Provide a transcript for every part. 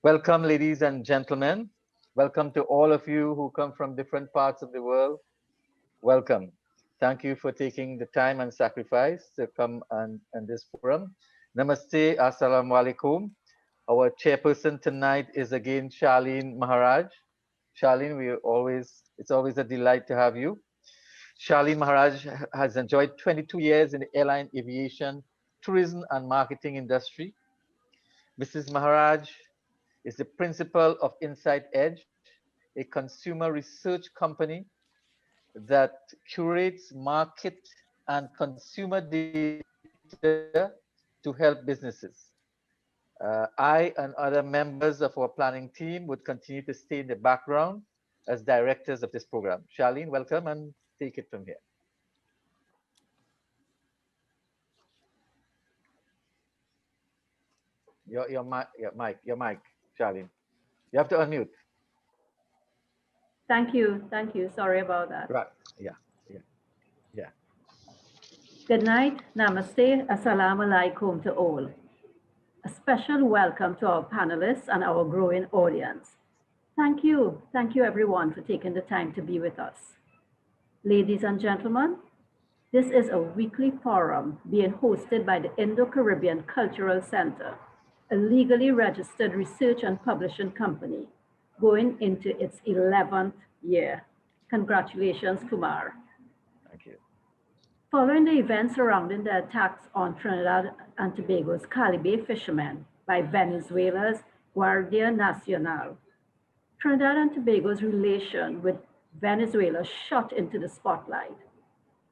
Welcome, ladies and gentlemen. Welcome to all of you who come from different parts of the world. Welcome. Thank you for taking the time and sacrifice to come and this forum. Namaste, Assalamu alaikum. Our chairperson tonight is again Charlene Maharaj. Charlene, it's always a delight to have you. Charlene Maharaj has enjoyed 22 years in the airline aviation, tourism, and marketing industry. Mrs. Maharaj is the principal of Insight Edge, a consumer research company that curates market and consumer data to help businesses. I and other members of our planning team would continue to stay in the background as directors of this program. Charlene, welcome and take it from here. Your mic, Charlene. You have to unmute. Thank you. Sorry about that. Right. Yeah. Good night. Namaste. Assalamu alaikum to all. A special welcome to our panelists and our growing audience. Thank you everyone for taking the time to be with us. Ladies and gentlemen, this is a weekly forum being hosted by the Indo-Caribbean Cultural Center, a legally registered research and publishing company going into its 11th year. Congratulations, Kumar. Thank you. Following the events surrounding the attacks on Trinidad and Tobago's Caribe fishermen by Venezuela's Guardia Nacional, Trinidad and Tobago's relation with Venezuela shot into the spotlight.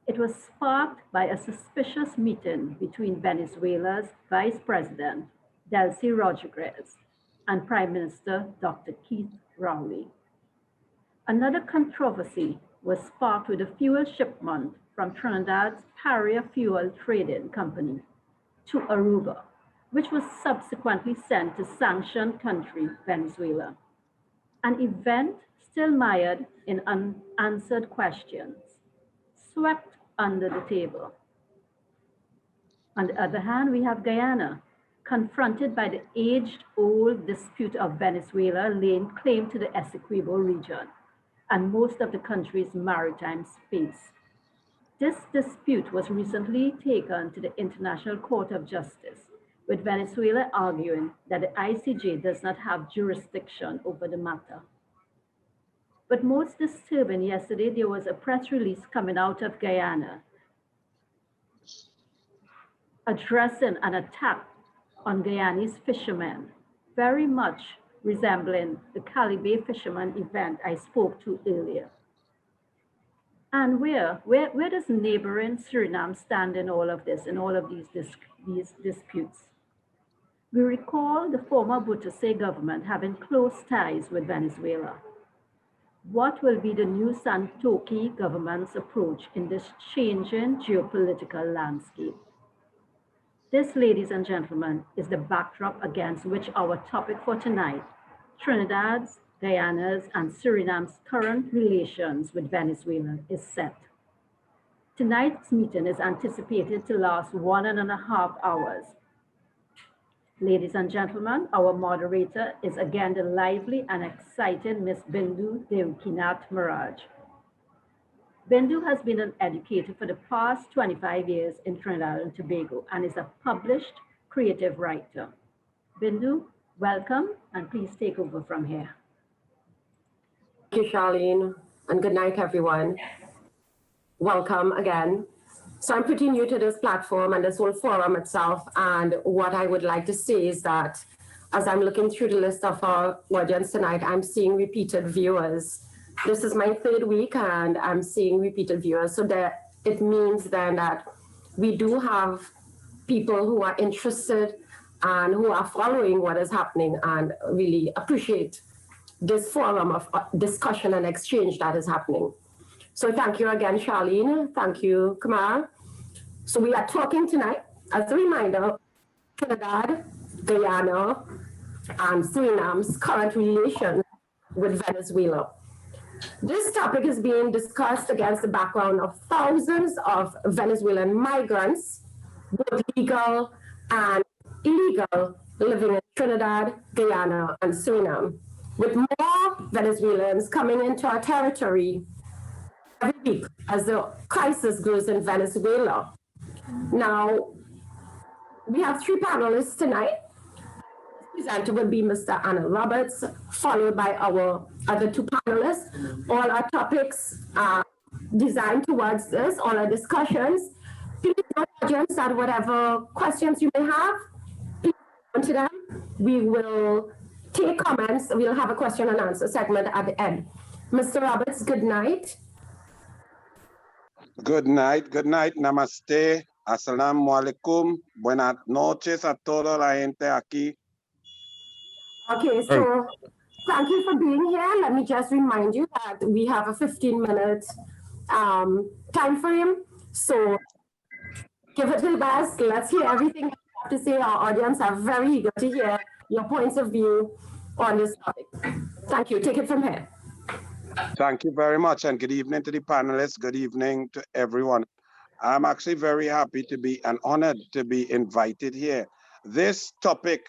It was sparked by a suspicious meeting between Venezuela's Vice President, Delcy Rodriguez, and Prime Minister Dr. Keith Rowley. Another controversy was sparked with a fuel shipment from Trinidad's Carrier Fuel Trading Company to Aruba, which was subsequently sent to sanctioned country Venezuela. An event still mired in unanswered questions, swept under the table. On the other hand, we have Guyana, confronted by the age-old dispute of Venezuela laying claim to the Essequibo region and most of the country's maritime space. This dispute was recently taken to the International Court of Justice, with Venezuela arguing that the ICJ does not have jurisdiction over the matter. But most disturbing, yesterday there was a press release coming out of Guyana addressing an attack on Guyanese fishermen, very much resembling the Caribe fishermen event I spoke to earlier. And where does neighboring Suriname stand in all of this, in all of these disputes? We recall the former Buttigieg government having close ties with Venezuela. What will be the new Santoki government's approach in this changing geopolitical landscape? This, ladies and gentlemen, is the backdrop against which our topic for tonight, Trinidad's, Guyana's, and Suriname's current relations with Venezuela, is set. Tonight's meeting is anticipated to last 1.5 hours. Ladies and gentlemen, our moderator is again the lively and exciting Miss Bindu Devkinath Maharaj. Bindu has been an educator for the past 25 years in Trinidad and Tobago and is a published creative writer. Bindu, welcome, and please take over from here. Thank you, Charlene, and good night, everyone. Welcome again. So I'm pretty new to this platform and this whole forum itself, and what I would like to say is that as I'm looking through the list of our audience tonight, I'm seeing repeated viewers. This is my 3rd week and I'm seeing repeated viewers. So that it means then that we do have people who are interested and who are following what is happening and really appreciate this forum of discussion and exchange that is happening. So thank you again, Charlene. Thank you, Kumar. So we are talking tonight, as a reminder, Trinidad, Guyana, and Suriname's current relation with Venezuela. This topic is being discussed against the background of thousands of Venezuelan migrants, both legal and illegal, living in Trinidad, Guyana, and Suriname, with more Venezuelans coming into our territory every week as the crisis grows in Venezuela. Now, we have three panelists tonight. The presenter will be Mr. Anna Roberts, followed by our other two panelists. All our topics are designed towards this, all our discussions. Please note, audience, that whatever questions you may have, please turn to them. We will take comments. We'll have a question and answer segment at the end. Mr. Roberts, good night. Good night, namaste, assalamu alaikum, buenas noches a toda la gente aquí. Okay, so thank you for being here. Let me just remind you that we have a 15-minute time frame. So give it your best. Let's hear everything you have to say. Our audience are very eager to hear your points of view on this topic. Thank you. Take it from here. Thank you very much, and good evening to the panelists. Good evening to everyone. I'm actually very happy to be and honored to be invited here. This topic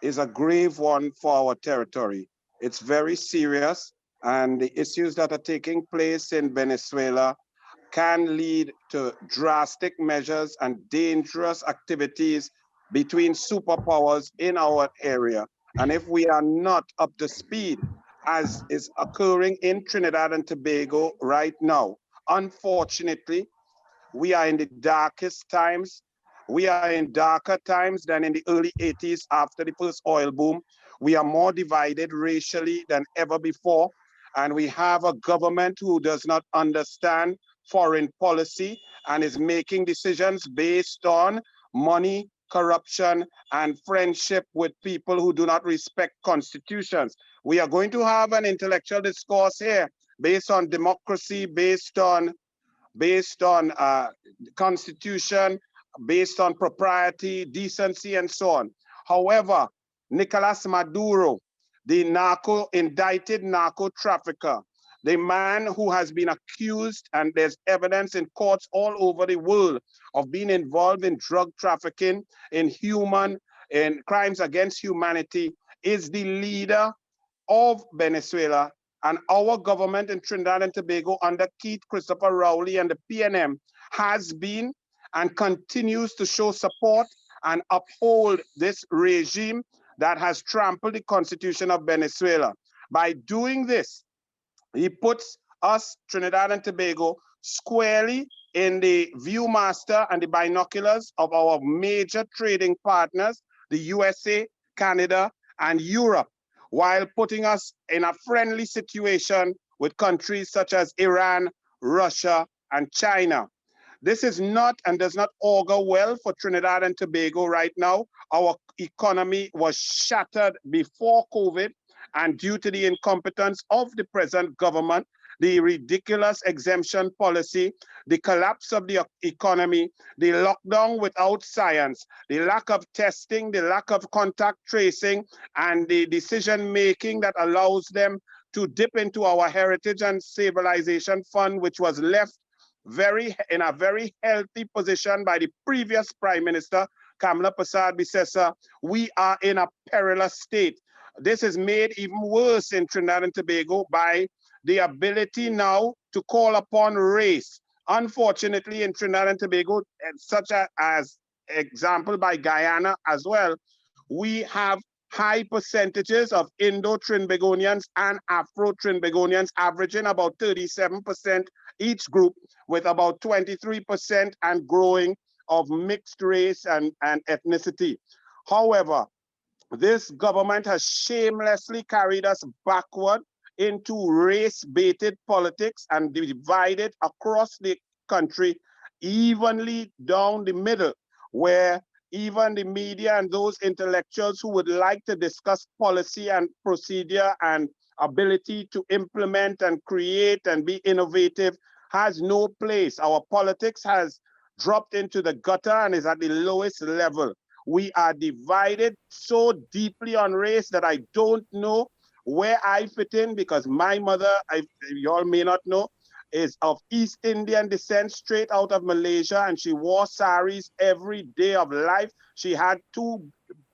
is a grave one for our territory. It's very serious, and the issues that are taking place in Venezuela can lead to drastic measures and dangerous activities between superpowers in our area. And if we are not up to speed, as is occurring in Trinidad and Tobago right now, unfortunately, we are in the darkest times. We are in darker times than in the early 80s after the first oil boom. We are more divided racially than ever before. And we have a government who does not understand foreign policy and is making decisions based on money, corruption, and friendship with people who do not respect constitutions. We are going to have an intellectual discourse here based on democracy, based on constitution, based on propriety, decency, and so on. However, Nicolas Maduro, the indicted narco trafficker, the man who has been accused, and there's evidence in courts all over the world of being involved in drug trafficking, in crimes against humanity, is the leader of Venezuela. And our government in Trinidad and Tobago under Keith Christopher Rowley and the PNM has been and continues to show support and uphold this regime that has trampled the constitution of Venezuela. By doing this, he puts us, Trinidad and Tobago, squarely in the viewmaster and the binoculars of our major trading partners, the USA, Canada, and Europe, while putting us in a friendly situation with countries such as Iran, Russia, and China. This is not and does not augur well for Trinidad and Tobago right now. Our economy was shattered before COVID, and due to the incompetence of the present government, the ridiculous exemption policy, the collapse of the economy, the lockdown without science, the lack of testing, the lack of contact tracing, and the decision-making that allows them to dip into our Heritage and Civilization Fund, which was left in a very healthy position by the previous Prime Minister, Kamla Persad-Bissessar. We are in a perilous state. This is made even worse in Trinidad and Tobago by the ability now to call upon race. Unfortunately, in Trinidad and Tobago, such as example by Guyana as well, we have high percentages of Indo-Trinbagonians and Afro-Trinbagonians, averaging about 37% each group, with about 23% and growing of mixed race and ethnicity. However, this government has shamelessly carried us backward into race-baited politics and divided across the country evenly down the middle, where even the media and those intellectuals who would like to discuss policy and procedure and ability to implement and create and be innovative has no place. Our politics has dropped into the gutter and is at the lowest level. We are divided so deeply on race that I don't know where I fit in, because my mother, you all may not know, is of East Indian descent, straight out of Malaysia, and she wore saris every day of life. She had two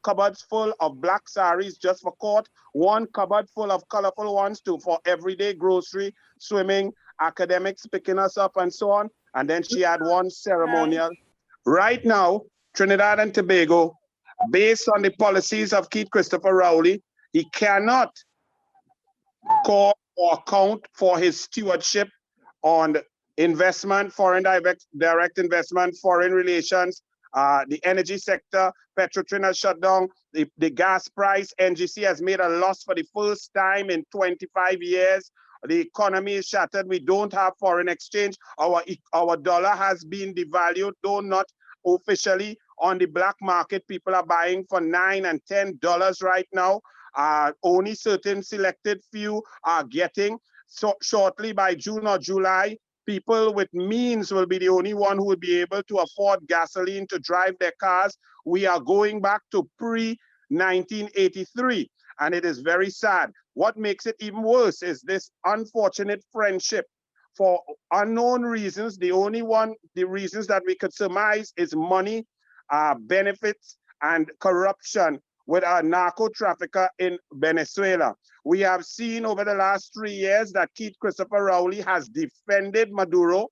cupboards full of black saris just for court, one cupboard full of colorful ones for everyday grocery, swimming, academics picking us up and so on. And then she had one ceremonial. Right now, Trinidad and Tobago, based on the policies of Keith Christopher Rowley, he cannot call or account for his stewardship on investment, foreign direct investment, foreign relations, the energy sector. Petrotrin has shut down. The gas price, NGC has made a loss for the first time in 25 years. The economy is shattered. We don't have foreign exchange. Our dollar has been devalued, though not officially. On the black market, people are buying for $9 and $10 right now. Only certain selected few are getting. So shortly by June or July, people with means will be the only one who will be able to afford gasoline to drive their cars. We are going back to pre-1983, and it is very sad. What makes it even worse is this unfortunate friendship. For unknown reasons, the reasons that we could surmise is money, benefits, and corruption with a narco trafficker in Venezuela. We have seen over the last 3 years that Keith Christopher Rowley has defended Maduro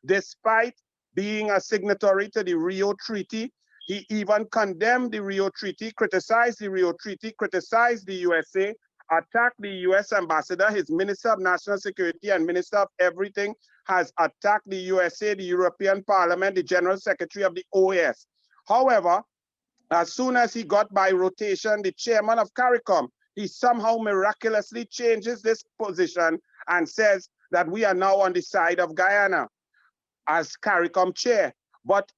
despite being a signatory to the Rio Treaty. He even condemned the Rio Treaty, criticized the Rio Treaty, criticized the USA, attacked the US ambassador. His Minister of National Security and Minister of Everything has attacked the USA, the European Parliament, the General Secretary of the OAS. However, as soon as he got by rotation the chairman of CARICOM, he somehow miraculously changes this position and says that we are now on the side of Guyana as CARICOM chair. But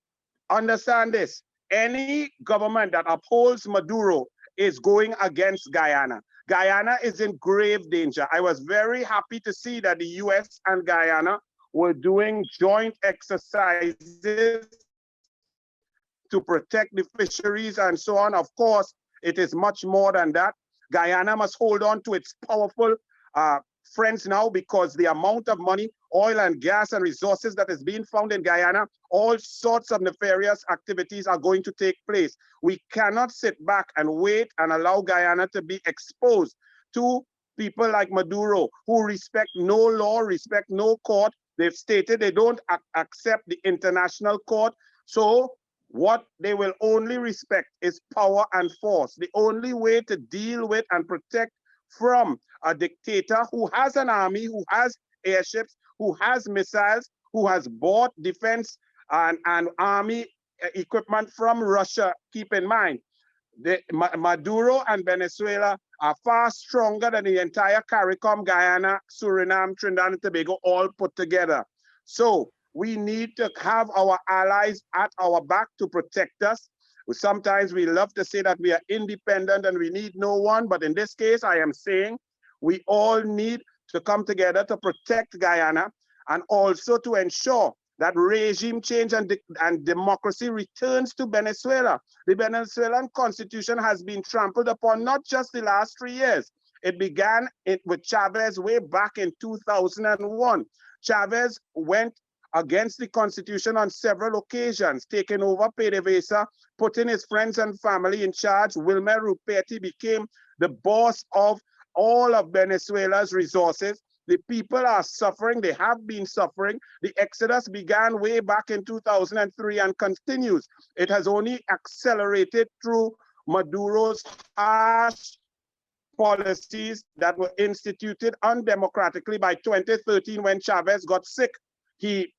understand this, any government that upholds Maduro is going against Guyana. Guyana is in grave danger. I was very happy to see that the US and Guyana were doing joint exercises to protect the fisheries and so on. Of course, it is much more than that. Guyana must hold on to its powerful friends now, because the amount of money, oil and gas and resources that is being found in Guyana, all sorts of nefarious activities are going to take place. We cannot sit back and wait and allow Guyana to be exposed to people like Maduro, who respect no law, respect no court. They've stated they don't accept the international court. So what they will only respect is power and force. The only way to deal with and protect from a dictator who has an army, who has airships, who has missiles, who has bought defense and army equipment from Russia. Keep in mind, Maduro and Venezuela are far stronger than the entire CARICOM, Guyana, Suriname, Trinidad and Tobago all put together. So we need to have our allies at our back to protect us. Sometimes we love to say that we are independent and we need no one, but in this case, I am saying we all need to come together to protect Guyana and also to ensure that regime change and democracy returns to Venezuela. The Venezuelan constitution has been trampled upon not just the last 3 years. It began with Chavez way back in 2001. Chavez went against the constitution on several occasions, taking over PDVSA, putting his friends and family in charge. Wilmer Ruperti became the boss of all of Venezuela's resources. The people are suffering, they have been suffering. The exodus began way back in 2003 and continues. It has only accelerated through Maduro's harsh policies that were instituted undemocratically by 2013 when Chavez got sick. He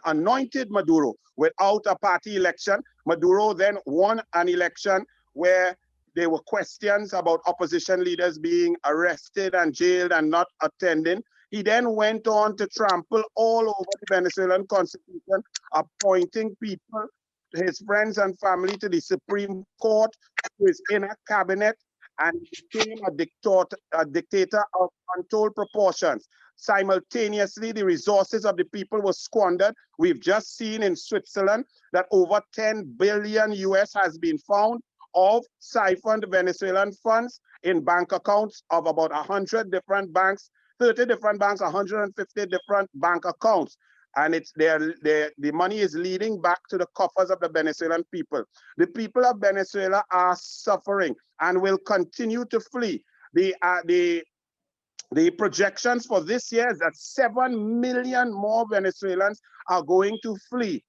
anointed Maduro without a party election. Maduro then won an election where there were questions about opposition leaders being arrested and jailed and not attending. He then went on to trample all over the Venezuelan constitution, appointing people, his friends and family, to the Supreme Court, to his inner cabinet, and became a dictator of untold proportions. Simultaneously, the resources of the people were squandered. We've just seen in Switzerland that over 10 billion US has been found of siphoned Venezuelan funds in bank accounts of about 100 different banks, 30 different banks, 150 different bank accounts. and the money is leading back to the coffers of the Venezuelan people. The people of Venezuela are suffering and will continue to flee. The projections for this year is that 7 million more Venezuelans are going to flee.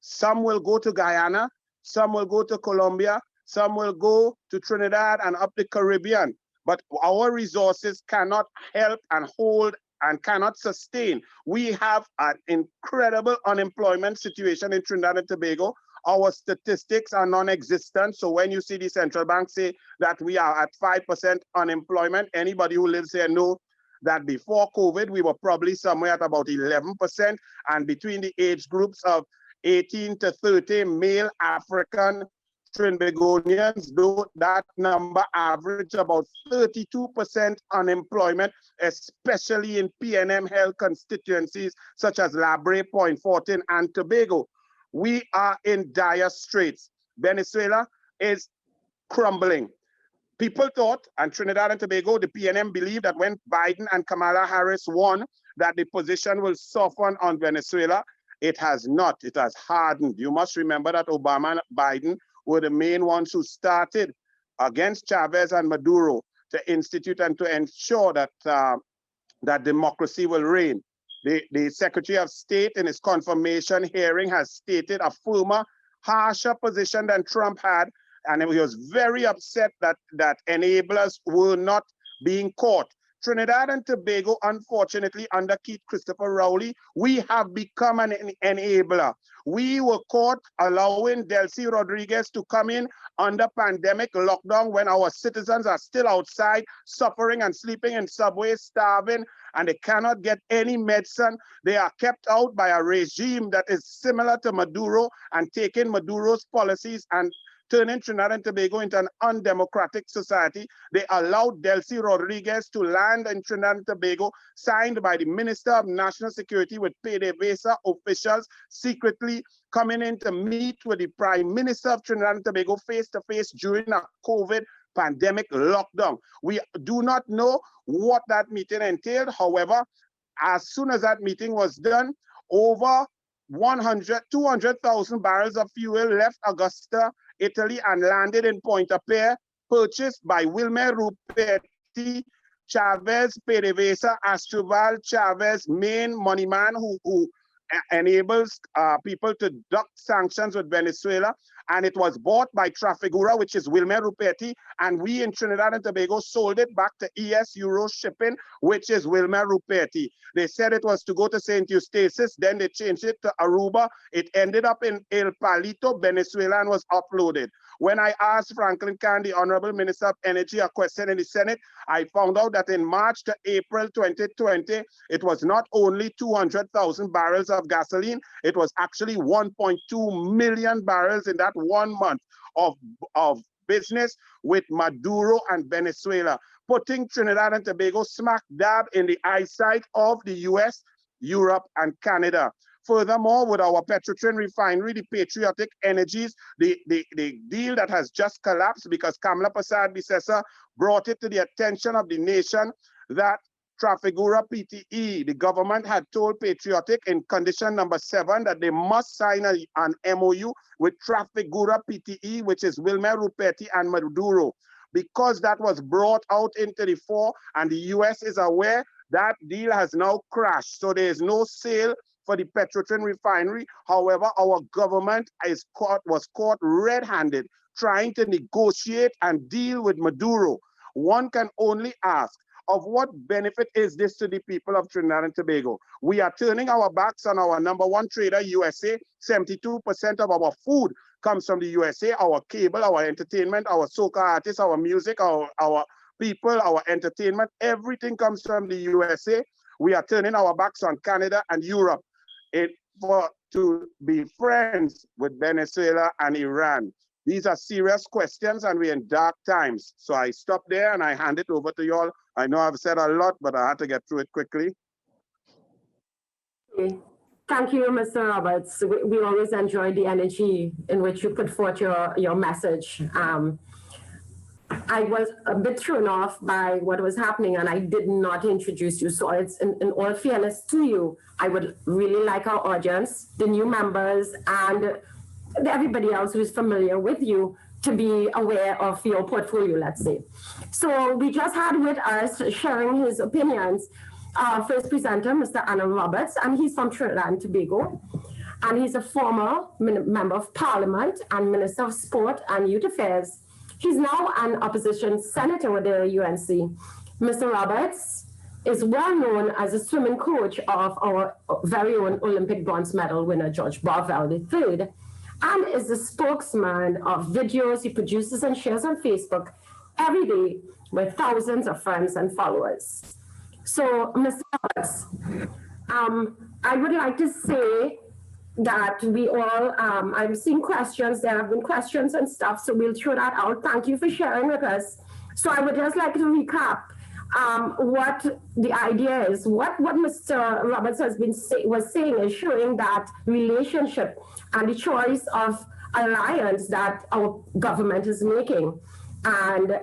Some will go to Guyana, some will go to Colombia, some will go to Trinidad and up the Caribbean. But our resources cannot help and hold and cannot sustain. We have an incredible unemployment situation in Trinidad and Tobago. Our statistics are non-existent. So when you see the central bank say that we are at 5% unemployment, anybody who lives here knows that before COVID, we were probably somewhere at about 11%. And between the age groups of 18 to 30 male African Trinbagonians, though that number average about 32% unemployment, especially in PNM held constituencies such as Labre, Point Fortin, and Tobago. We are in dire straits. Venezuela is crumbling. People thought, and Trinidad and Tobago, the PNM believed that when Biden and Kamala Harris won, that the position will soften on Venezuela. It has not. It has hardened. You must remember that Obama and Biden were the main ones who started against Chavez and Maduro to institute and to ensure that that democracy will reign. The Secretary of State in his confirmation hearing has stated a firmer, harsher position than Trump had, and he was very upset that enablers were not being caught. Trinidad and Tobago, unfortunately, under Keith Christopher Rowley, we have become an enabler. We were caught allowing Delcy Rodriguez to come in under pandemic lockdown when our citizens are still outside suffering and sleeping in subways, starving, and they cannot get any medicine. They are kept out by a regime that is similar to Maduro and taking Maduro's policies and turning Trinidad and Tobago into an undemocratic society. They allowed Delcy Rodriguez to land in Trinidad and Tobago, signed by the Minister of National Security with PDVSA officials secretly coming in to meet with the Prime Minister of Trinidad and Tobago face-to-face during a COVID pandemic lockdown. We do not know what that meeting entailed. However, as soon as that meeting was done, over 200,000 barrels of fuel left Augusta, Italy, and landed in Pointe-à-Pierre, purchased by Wilmer Rupetti, Chavez, PDVSA, Astroval, Chavez, main money man who enables people to duck sanctions with Venezuela. And it was bought by Trafigura, which is Wilmer Rupetti, and we in Trinidad and Tobago sold it back to ES Euro Shipping, which is Wilmer Rupetti. They said it was to go to St. Eustatius, then they changed it to Aruba. It ended up in El Palito, Venezuela, and was uploaded. When I asked Franklin Khan, the Honorable Minister of Energy, a question in the Senate, I found out that in March to April 2020, it was not only 200,000 barrels of gasoline, it was actually 1.2 million barrels in that 1 month of business with Maduro and Venezuela, putting Trinidad and Tobago smack dab in the eyesight of the US, Europe, and Canada. Furthermore, with our Petrotrin refinery, the Patriotic Energies, the deal that has just collapsed because Kamala Persad-Bissessar brought it to the attention of the nation that Trafigura PTE, the government had told Patriotic in condition number 7 that they must sign an MOU with Trafigura PTE, which is Wilmer Rupetti and Maduro. Because that was brought out into the fore and the US is aware, that deal has now crashed. So there is no sale for the Petrotrin refinery. However, our government was caught red-handed trying to negotiate and deal with Maduro. One can only ask, of what benefit is this to the people of Trinidad and Tobago? We are turning our backs on our number 1 trader, USA. 72% of our food comes from the USA, our cable, our entertainment, our soca artists, our music, our people, our entertainment, everything comes from the USA. We are turning our backs on Canada and Europe to be friends with Venezuela and Iran. These are serious questions and we're in dark times. So I stop there and I hand it over to you all. I know I've said a lot, but I had to get through it quickly. Okay. Thank you, Mr. Roberts. We always enjoy the energy in which you put forth your message. I was a bit thrown off by what was happening and I did not introduce you. So it's in all fairness to you, I would really like our audience, the new members and everybody else who is familiar with you to be aware of your portfolio, let's say. So we just had with us sharing his opinions, first presenter, Mr. Anna Roberts, and he's from Trinidad and Tobago. And he's a former member of Parliament and Minister of Sport and Youth Affairs. He's now an opposition senator with the UNC. Mr. Roberts is well known as a swimming coach of our very own Olympic bronze medal winner, George Barvell III, and is the spokesman of videos he produces and shares on Facebook every day with thousands of friends and followers. So, Mr. Roberts, I would like to say that we all, I'm seeing questions, there have been questions and stuff, so we'll throw that out. Thank you for sharing with us. So I would just like to recap what the idea is. What Mr. Roberts has been was saying is showing that relationship and the choice of alliance that our government is making. And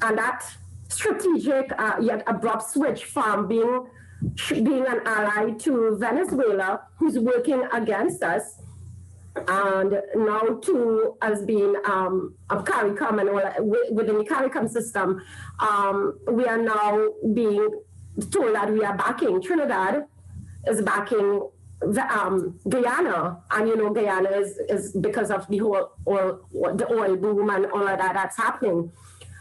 that strategic yet abrupt switch from being an ally to Venezuela, who's working against us, and now to as being a CARICOM and all, within the CARICOM system, we are now being told that we are backing. Trinidad is backing Guyana, and you know Guyana is because of the whole the oil boom and all of that that's happening.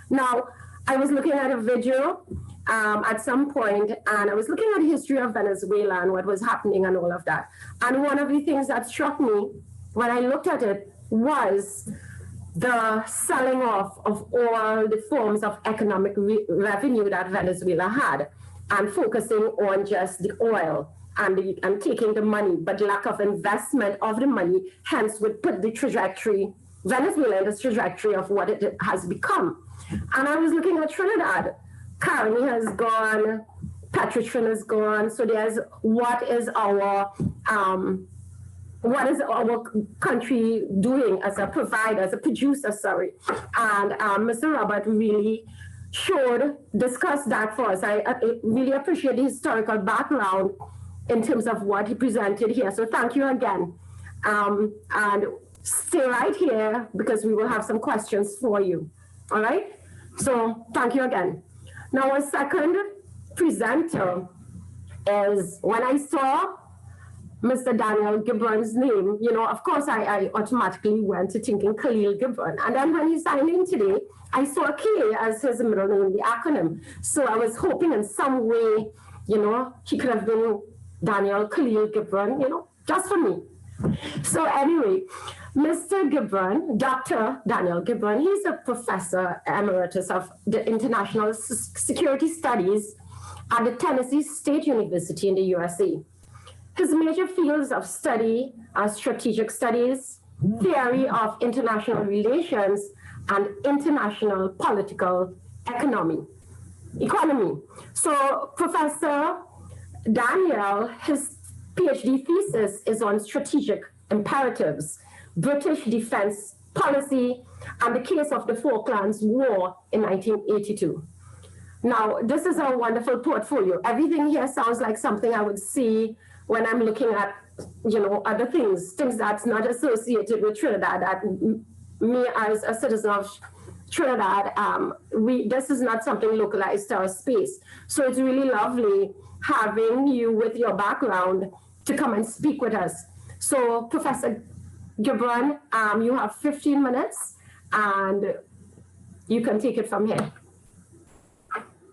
Now, I was looking at a video at some point, and I was looking at the history of Venezuela and what was happening and all of that. And one of the things that struck me when I looked at it was the selling off of all the forms of economic revenue that Venezuela had, and focusing on just the oil and taking the money, but lack of investment of the money, hence would put the trajectory, Venezuela in the trajectory of what it has become. And I was looking at Trinidad. Carney has gone, Petritrin has gone. So there's what is our country doing as a provider, as a producer, sorry. And Mr. Robert really discussed that for us. I really appreciate the historical background in terms of what he presented here. So thank you again. And stay right here because we will have some questions for you. All right? So thank you again. Now, our second presenter is, when I saw Mr. Daniel Gibran's name, you know, of course, I automatically went to thinking Khalil Gibran. And then when he signed in today, I saw K as his middle name, the acronym. So I was hoping in some way, you know, he could have been Daniel Khalil Gibran, you know, just for me. So anyway, Mr. Gibran, Dr. Daniel Gibran, he's a professor emeritus of the International Security Studies at the Tennessee State University in the USA. His major fields of study are strategic studies, theory of international relations, and international political economy. So Professor Daniel, his PhD thesis is on strategic imperatives, British defense policy, and the case of the Falklands War in 1982. Now, this is a wonderful portfolio. Everything here sounds like something I would see when I'm looking at, you know, other things that's not associated with Trinidad, that me as a citizen of Trinidad, this is not something localized to our space. So it's really lovely having you with your background to come and speak with us. So Professor Gibran, you have 15 minutes and you can take it from here.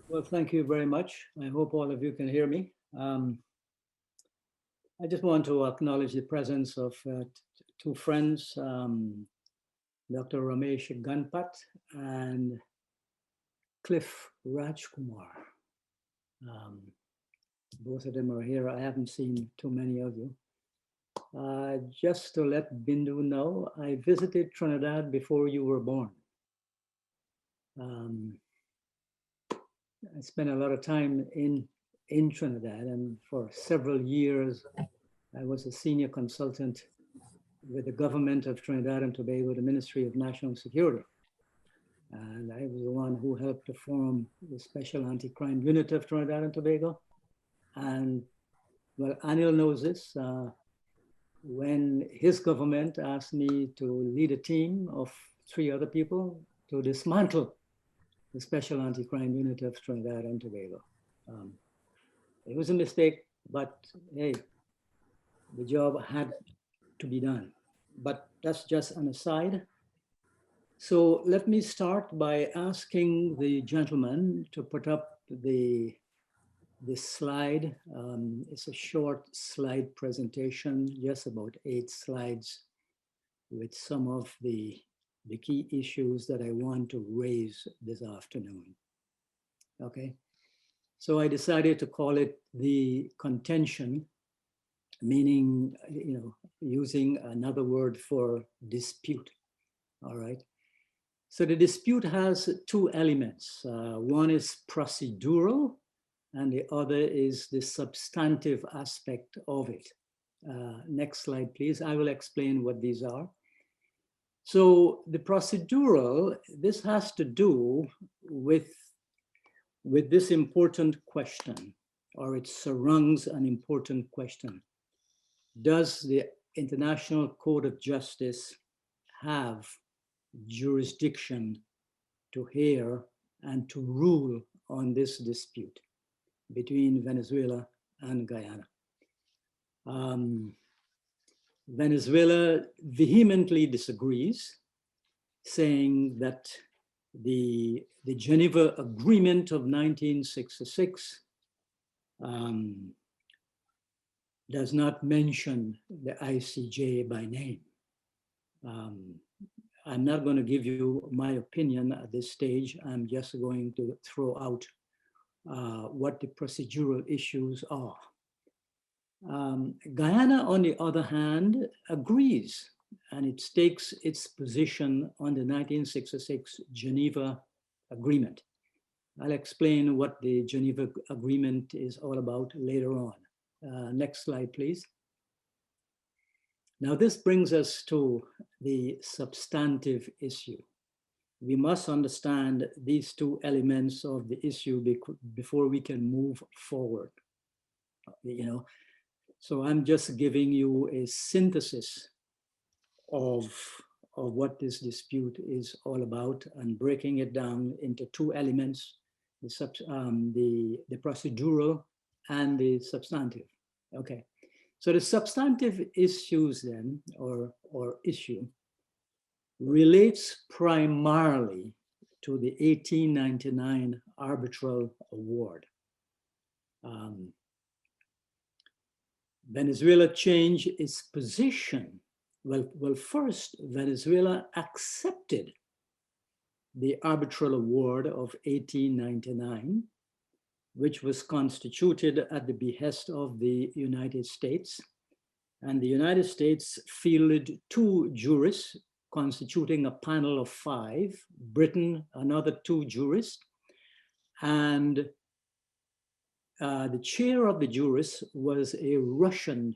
Well, thank you very much. I hope all of you can hear me. I just want to acknowledge the presence of two friends, Dr. Ramesh Ganpat and Cliff Rajkumar. Both of them are here. I haven't seen too many of you. Just to let Bindu know, I visited Trinidad before you were born. I spent a lot of time in Trinidad, and for several years, I was a senior consultant with the government of Trinidad and Tobago, the Ministry of National Security. And I was the one who helped to form the Special Anti-Crime Unit of Trinidad and Tobago. And well, Anil knows this. When his government asked me to lead a team of 3 other people to dismantle the Special Anti-Crime Unit of Trinidad and Tobago. It was a mistake, but hey, the job had to be done. But that's just an aside. So let me start by asking the gentleman to put up this slide. It's a short slide presentation, just about 8 slides with some of the key issues that I want to raise this afternoon. Okay, so I decided to call it the contention, meaning, using another word for dispute. All right. So the dispute has 2 elements. One is procedural, and the other is the substantive aspect of it. Next slide, please. I will explain what these are. So the procedural, this has to do with this important question, or it surrounds an important question. Does the International Court of Justice have jurisdiction to hear and to rule on this dispute between Venezuela and Guyana? Venezuela vehemently disagrees, saying that the Geneva Agreement of 1966 does not mention the ICJ by name. I'm not going to give you my opinion at this stage. I'm just going to throw out what the procedural issues are. Guyana, on the other hand, agrees, and it stakes its position on the 1966 Geneva Agreement. I'll explain what the Geneva Agreement is all about later on. Next slide, please. Now, this brings us to the substantive issue. We must understand these 2 elements of the issue before we can move forward. So I'm just giving you a synthesis of what this dispute is all about and breaking it down into 2 elements, the procedural and the substantive. Okay. So the substantive issues then, or issue, relates primarily to the 1899 Arbitral Award. Venezuela changed its position. Well, first, Venezuela accepted the Arbitral Award of 1899, which was constituted at the behest of the United States. And the United States fielded 2 jurists constituting a panel of 5, Britain, another 2 jurists, and the chair of the jurists was a Russian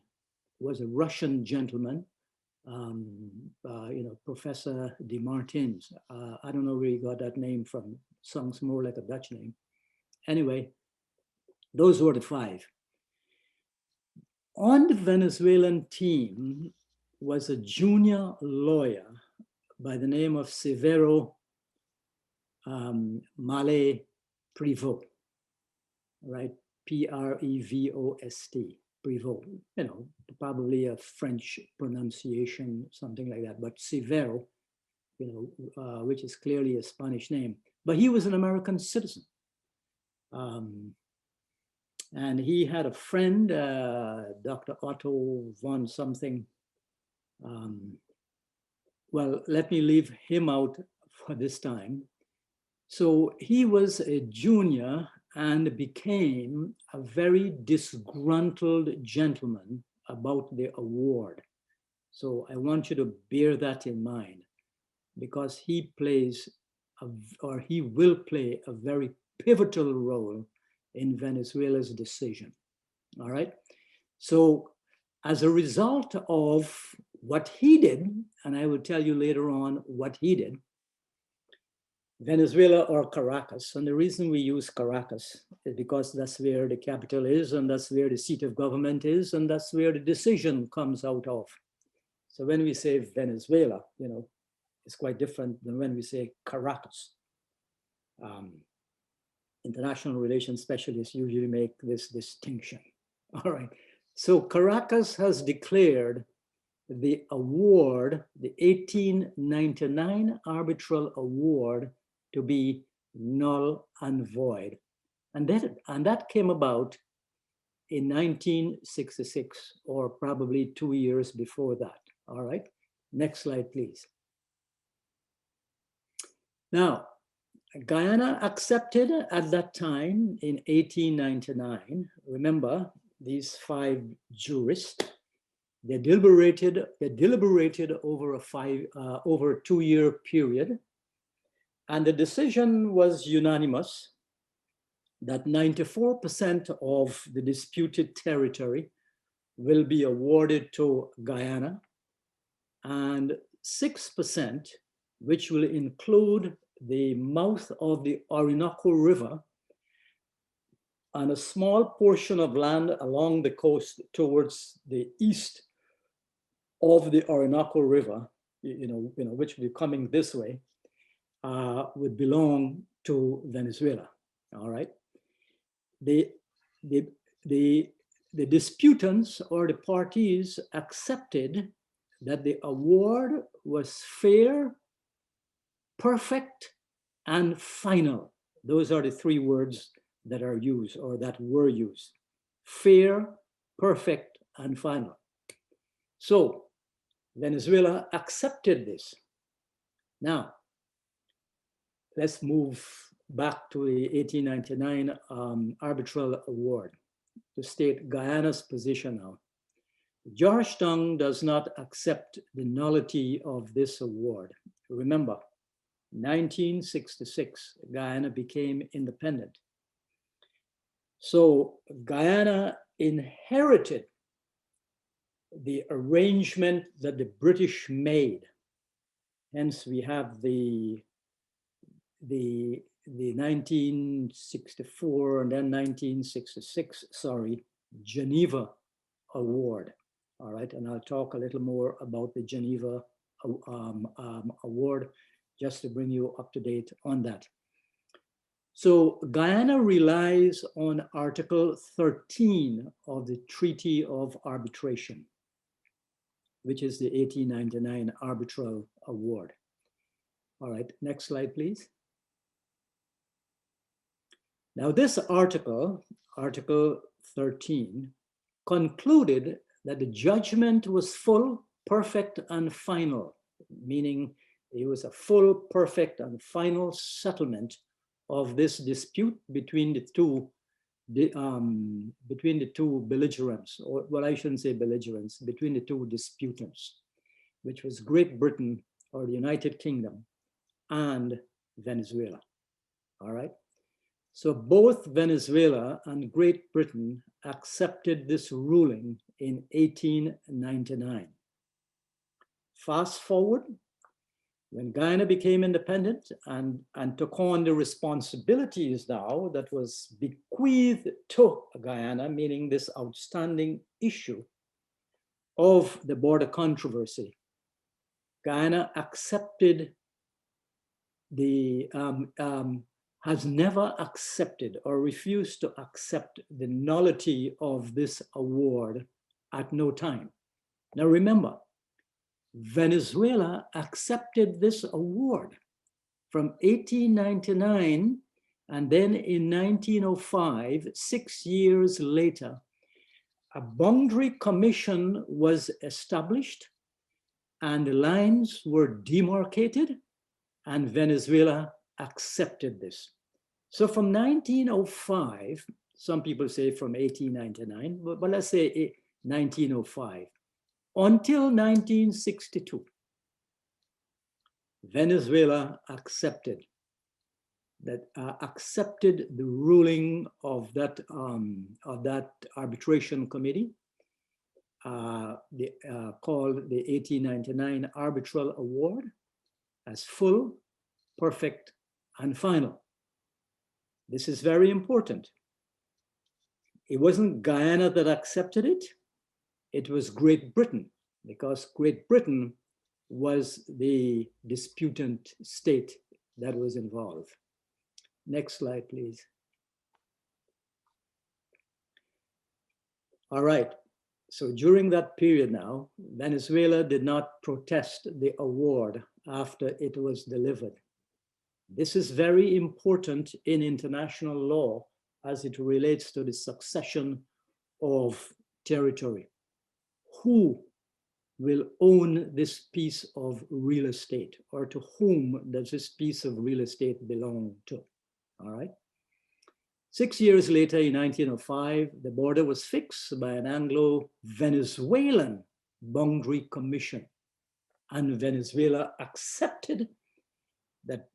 gentleman, Professor de Martins. I don't know where he got that name from. Sounds more like a Dutch name. Anyway, those were the 5. On the Venezuelan team was a junior lawyer by the name of Severo Male Prevot, right? Prevost, Prevot, probably a French pronunciation, something like that, but Severo, which is clearly a Spanish name, but he was an American citizen. And he had a friend, Dr. Otto von something. Well, let me leave him out for this time. So he was a junior and became a very disgruntled gentleman about the award. So I want you to bear that in mind, because he will play a very pivotal role in Venezuela's decision. All right. So as a result of what he did, and I will tell you later on what he did, Venezuela or Caracas. And the reason we use Caracas is because that's where the capital is, and that's where the seat of government is, and that's where the decision comes out of. So when we say Venezuela, you know, it's quite different than when we say Caracas. International relations specialists usually make this distinction. All right. So Caracas has declared the award, the 1899 Arbitral Award, to be null and void. And that came about in 1966, or probably 2 years before that. All right. Next slide, please. Now, Guyana accepted at that time in 1899. Remember, these 5 jurists, they deliberated over a 2-year period, and the decision was unanimous that 94% of the disputed territory will be awarded to Guyana, and 6%, which will include the mouth of the Orinoco River and a small portion of land along the coast towards the east of the Orinoco River, which will be coming this way, would belong to Venezuela. All right. The disputants or the parties accepted that the award was fair, perfect, and final. Those are the 3 words that are used, or that were used: fair, perfect, and final. So Venezuela accepted this. Now, let's move back to the 1899 Arbitral Award to state Guyana's position now. Georgetown does not accept the nullity of this award. Remember, 1966, Guyana became independent. So Guyana inherited the arrangement that the British made. Hence, we have the 1964 and then 1966, Geneva Award. All right, and I'll talk a little more about the Geneva Award just to bring you up to date on that. So Guyana relies on Article 13 of the Treaty of Arbitration, which is the 1899 Arbitral Award. All right, next slide, please. Now this article, Article 13, concluded that the judgment was full, perfect, and final, meaning it was a full, perfect, and final settlement of this dispute between the two belligerents, or well, I shouldn't say belligerents, between the 2 disputants, which was Great Britain, or the United Kingdom, and Venezuela. All right. So both Venezuela and Great Britain accepted this ruling in 1899. Fast forward, when Guyana became independent and took on the responsibilities now that was bequeathed to Guyana, meaning this outstanding issue of the border controversy, Guyana accepted has never accepted or refused to accept the nullity of this award at no time. Now remember, Venezuela accepted this award from 1899, and then in 1905, 6 years later, a boundary commission was established and the lines were demarcated, and Venezuela accepted this. So from 1905, some people say from 1899, but let's say 1905, until 1962, Venezuela accepted the ruling of that arbitration committee, called the 1899 Arbitral Award, as full, perfect, and final. This is very important. It wasn't Guyana that accepted it. It was Great Britain, because Great Britain was the disputant state that was involved. Next slide, please. All right. So during that period now, Venezuela did not protest the award after it was delivered. This is very important in international law as it relates to the succession of territory. Who will own this piece of real estate, or to whom does this piece of real estate belong to? All right. 6 years later, in 1905, the border was fixed by an Anglo-Venezuelan boundary commission, and Venezuela accepted that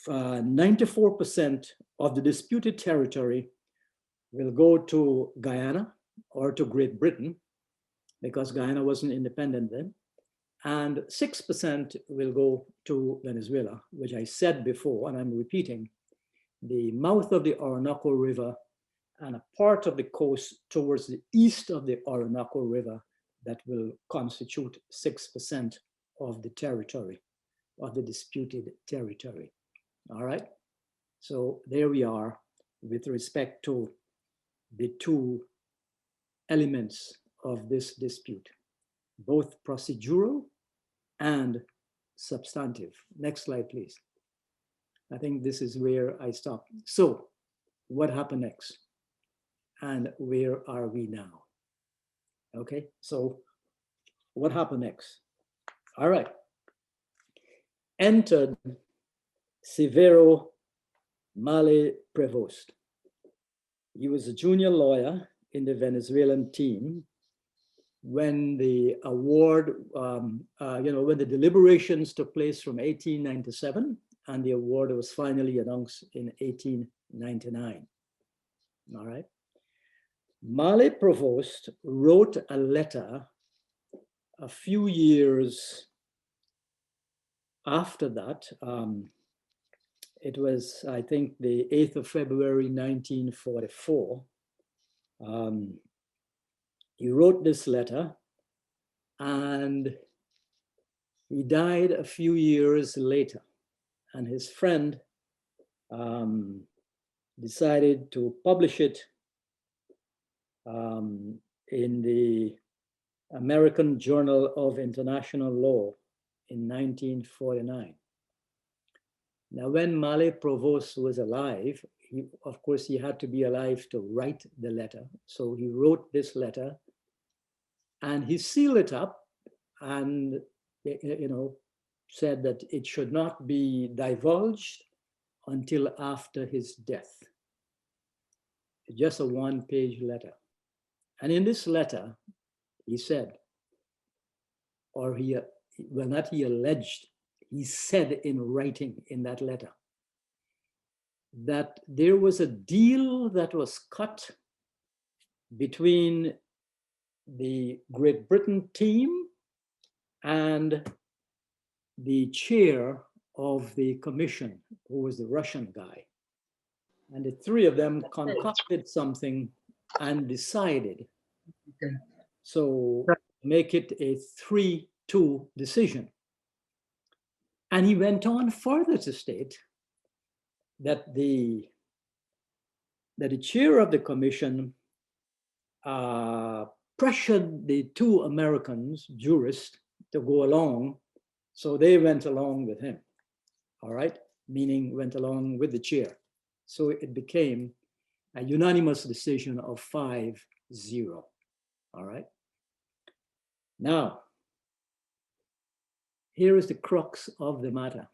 94% of the disputed territory will go to Guyana or to Great Britain, because Guyana wasn't independent then, and 6% will go to Venezuela, which I said before, and I'm repeating, the mouth of the Orinoco River and a part of the coast towards the east of the Orinoco River that will constitute 6% of the territory, of the disputed territory. All right, so there we are with respect to the two elements of this dispute, both procedural and substantive. Next slide, please. I think this is where I stop. So what happened next? And where are we now? Okay, so what happened next? All right. Entered Severo Male Prevost. He was a junior lawyer in the Venezuelan team when the award, when the deliberations took place from 1897, and the award was finally announced in 1899. All right. Male Prevost wrote a letter a few years after that. It was, I think, the 8th of February, 1944. He wrote this letter, and he died a few years later. And his friend decided to publish it in the American Journal of International Law in 1949. Now, when Male Prevost was alive, of course, he had to be alive to write the letter. So he wrote this letter, and he sealed it up, and said that it should not be divulged until after his death. Just a one-page letter. And in this letter, he said, or he alleged, he said in writing in that letter, that there was a deal that was cut between the Great Britain team and the chair of the commission, who was the Russian guy. And the three of them concocted something and decided so make it a 3-2 decision. And he went on further to state that the chair of the commission pressured the two Americans, jurists, to go along. So they went along with him, all right? Meaning went along with the chair. So it became a unanimous decision of 5-0, all right? Now, here is the crux of the matter.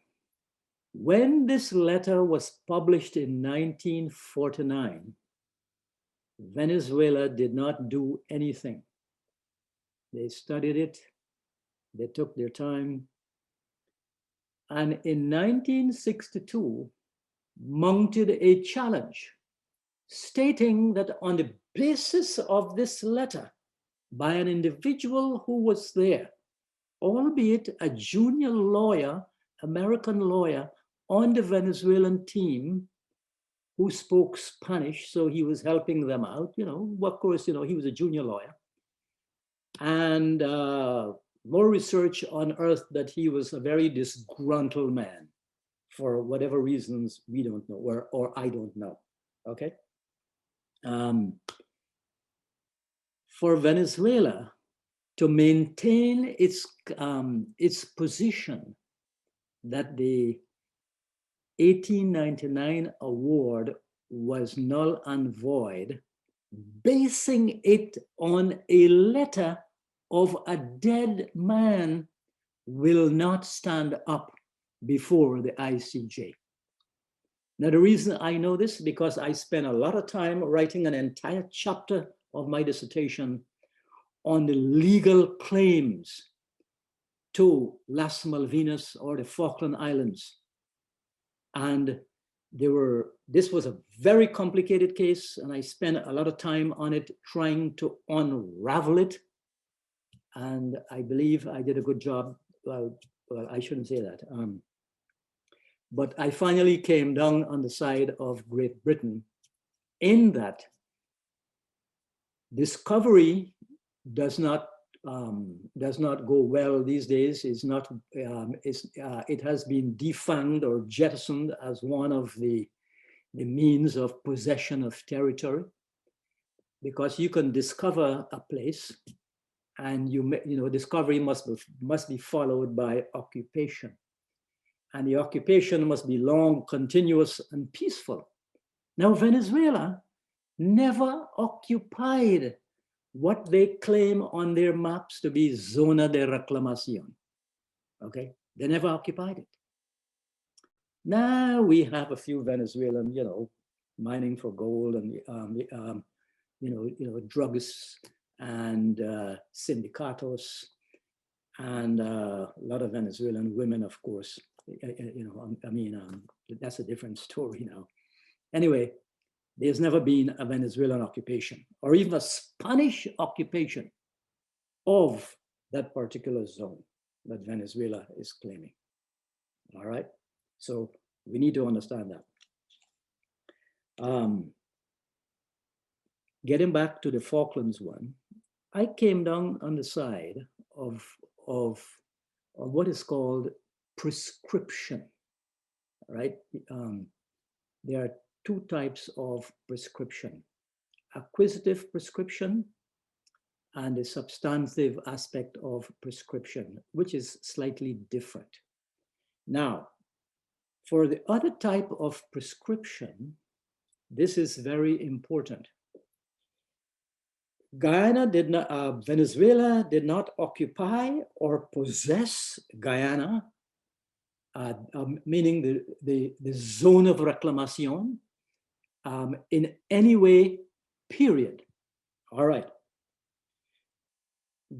When this letter was published in 1949, Venezuela did not do anything. They studied it, they took their time, and in 1962, mounted a challenge stating that on the basis of this letter by an individual who was there, albeit a junior lawyer, American lawyer, on the Venezuelan team who spoke Spanish, so he was helping them out. Of course, he was a junior lawyer. And more research unearthed that he was a very disgruntled man for whatever reasons we don't know, or I don't know, okay? For Venezuela to maintain its position that the 1899 award was null and void, basing it on a letter of a dead man, will not stand up before the ICJ. Now, the reason I know this, because I spent a lot of time writing an entire chapter of my dissertation on the legal claims to Las Malvinas or the Falkland Islands. And this was a very complicated case, and I spent a lot of time on it trying to unravel it. And I believe I did a good job. Well, I shouldn't say that. But I finally came down on the side of Great Britain in that discovery does not go well these days. It has been defanged or jettisoned as one of the means of possession of territory, because you can discover a place, and discovery must be followed by occupation, and the occupation must be long, continuous, and peaceful. Now, Venezuela never occupied what they claim on their maps to be Zona de Reclamación. Okay, they never occupied it. Now we have a few Venezuelan, mining for gold, and drugs and sindicatos, and a lot of Venezuelan women, of course. That's a different story now. Anyway, there's never been a Venezuelan occupation or even a Spanish occupation of that particular zone that Venezuela is claiming. All right, so we need to understand that. Getting back to the Falklands one, I came down on the side of what is called prescription, right? There are two types of prescription: acquisitive prescription and the substantive aspect of prescription, which is slightly different. Now, for the other type of prescription, this is very important. Venezuela did not occupy or possess Guyana, meaning the zone of reclamation, in any way, period. All right.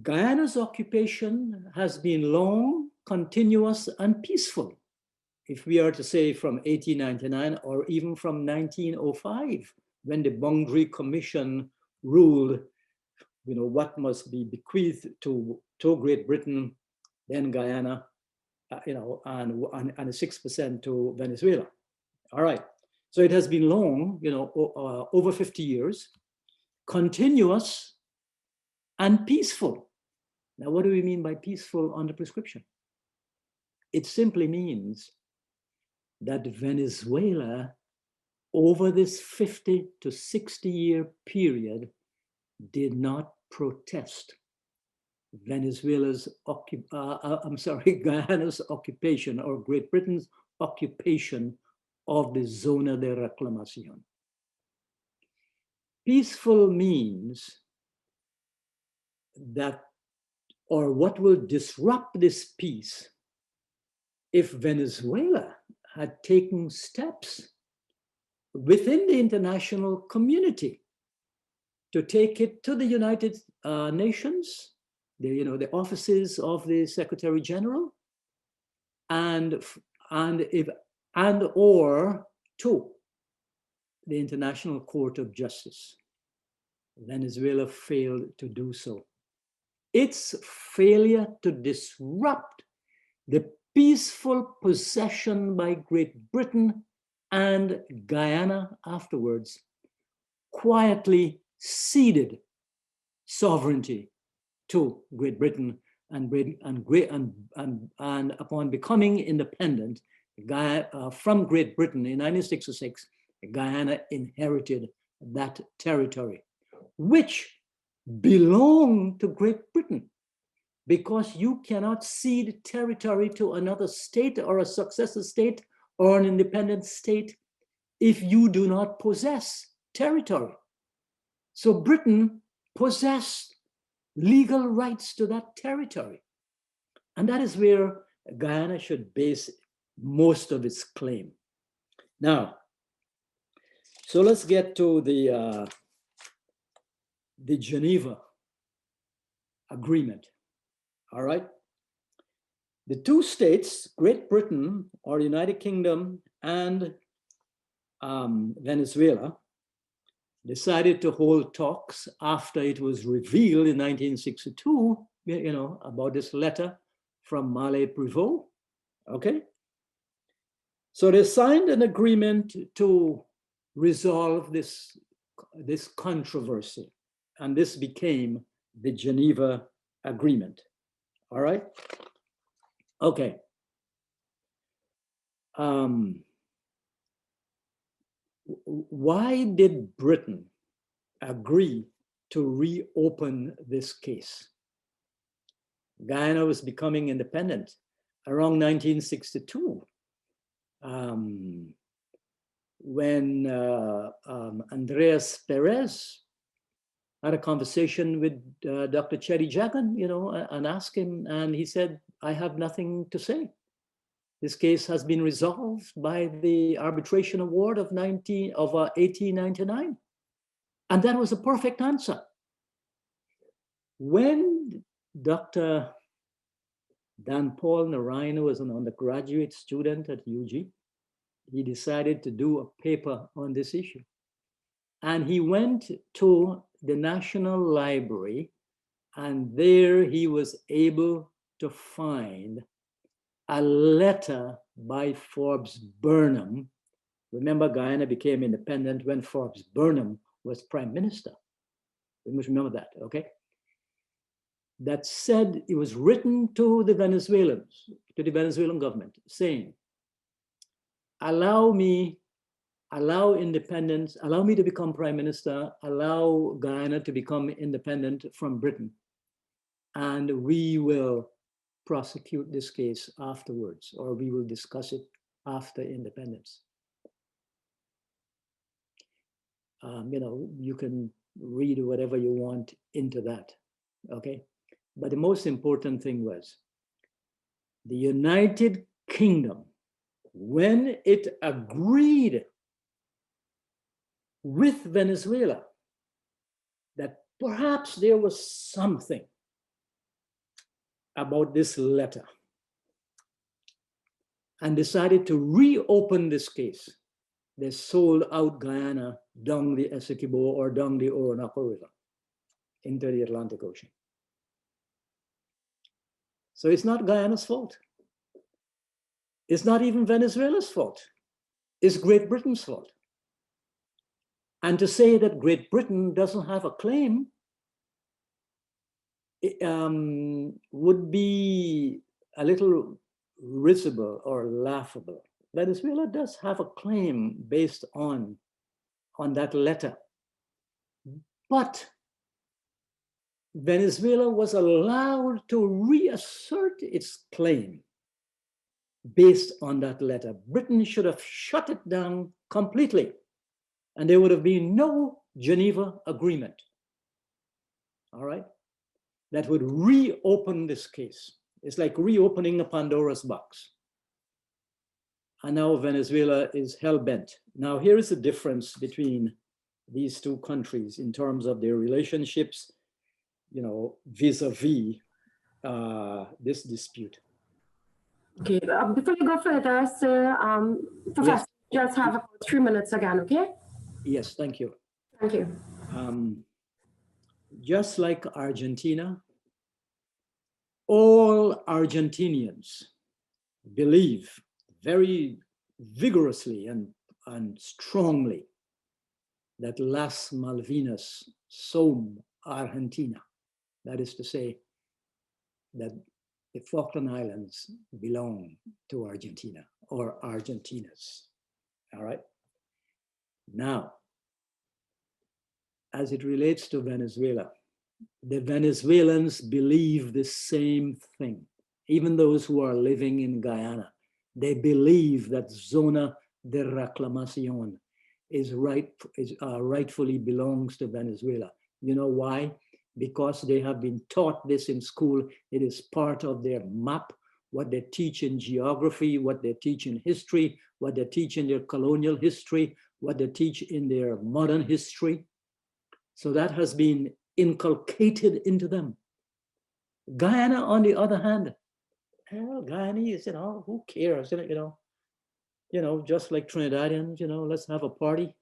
Guyana's occupation has been long, continuous, and peaceful. If we are to say from 1899 or even from 1905, when the Boundary Commission ruled, what must be bequeathed to Great Britain, then Guyana, and 6% to Venezuela. All right. So it has been long, over 50 years, continuous and peaceful. Now, what do we mean by peaceful under prescription? It simply means that Venezuela, over this 50 to 60 year period, did not protest Guyana's occupation or Great Britain's occupation of the Zona de Reclamación. Peaceful means that, or what will disrupt this peace, if Venezuela had taken steps within the international community to take it to the United Nations, the offices of the Secretary General, or to the International Court of Justice. Venezuela failed to do so. Its failure to disrupt the peaceful possession by Great Britain and Guyana afterwards, quietly ceded sovereignty to Great Britain, and upon becoming independent from Great Britain in 1966, Guyana inherited that territory, which belonged to Great Britain, because you cannot cede territory to another state or a successor state or an independent state if you do not possess territory. So Britain possessed legal rights to that territory. And that is where Guyana should base most of its claim. Now, so let's get to the Geneva Agreement, all right? The two states, Great Britain or United Kingdom and Venezuela, decided to hold talks after it was revealed in 1962, about this letter from Marley Prevot, okay? So they signed an agreement to resolve this controversy, and this became the Geneva Agreement, all right? Okay. Why did Britain agree to reopen this case? Guyana was becoming independent around 1962, when Andreas Perez had a conversation with Dr. Chetty Jagan, and asked him, and he said, I have nothing to say. This case has been resolved by the Arbitration Award of 1899. And that was a perfect answer. When Dr. Dan Paul Narayan was an undergraduate student at UG, he decided to do a paper on this issue. And he went to the National Library, and there he was able to find a letter by Forbes Burnham. Remember, Guyana became independent when Forbes Burnham was prime minister. We must remember that, okay? That said, it was written to the Venezuelans, to the Venezuelan government, saying, allow me independence, allow me to become prime minister, allow Guyana to become independent from Britain, and we will prosecute this case afterwards, or we will discuss it after independence. You can read whatever you want into that, okay? But the most important thing was the United Kingdom, when it agreed with Venezuela that perhaps there was something about this letter, and decided to reopen this case, they sold out Guyana down the Essequibo or down the Orinoco River into the Atlantic Ocean. So it's not Guyana's fault. It's not even Venezuela's fault. It's Great Britain's fault. And to say that Great Britain doesn't have a claim would be a little risible or laughable. Venezuela does have a claim based on that letter. But Venezuela was allowed to reassert its claim based on that letter. Britain should have shut it down completely, and there would have been no Geneva Agreement, all right, that would reopen this case. It's like reopening the Pandora's box. And now Venezuela is hell-bent. Now, here is the difference between these two countries in terms of their relationships, vis-a-vis this dispute. Okay, before you go further, sir, Professor, yes. just have about 3 minutes again, okay? Yes, thank you. Thank you. Just like Argentina, all Argentinians believe very vigorously and strongly that Las Malvinas son Argentina. That is to say, that the Falkland Islands belong to Argentina or Argentinas. All right. Now, as it relates to Venezuela, the Venezuelans believe the same thing. Even those who are living in Guyana, they believe that Zona de Reclamación rightfully belongs to Venezuela. You know why? Because they have been taught this in school. It is part of their map, what they teach in geography, what they teach in history, what they teach in their colonial history, what they teach in their modern history. So that has been inculcated into them. Guyana, on the other hand, well, Guyanese, who cares? Just like Trinidadians, let's have a party.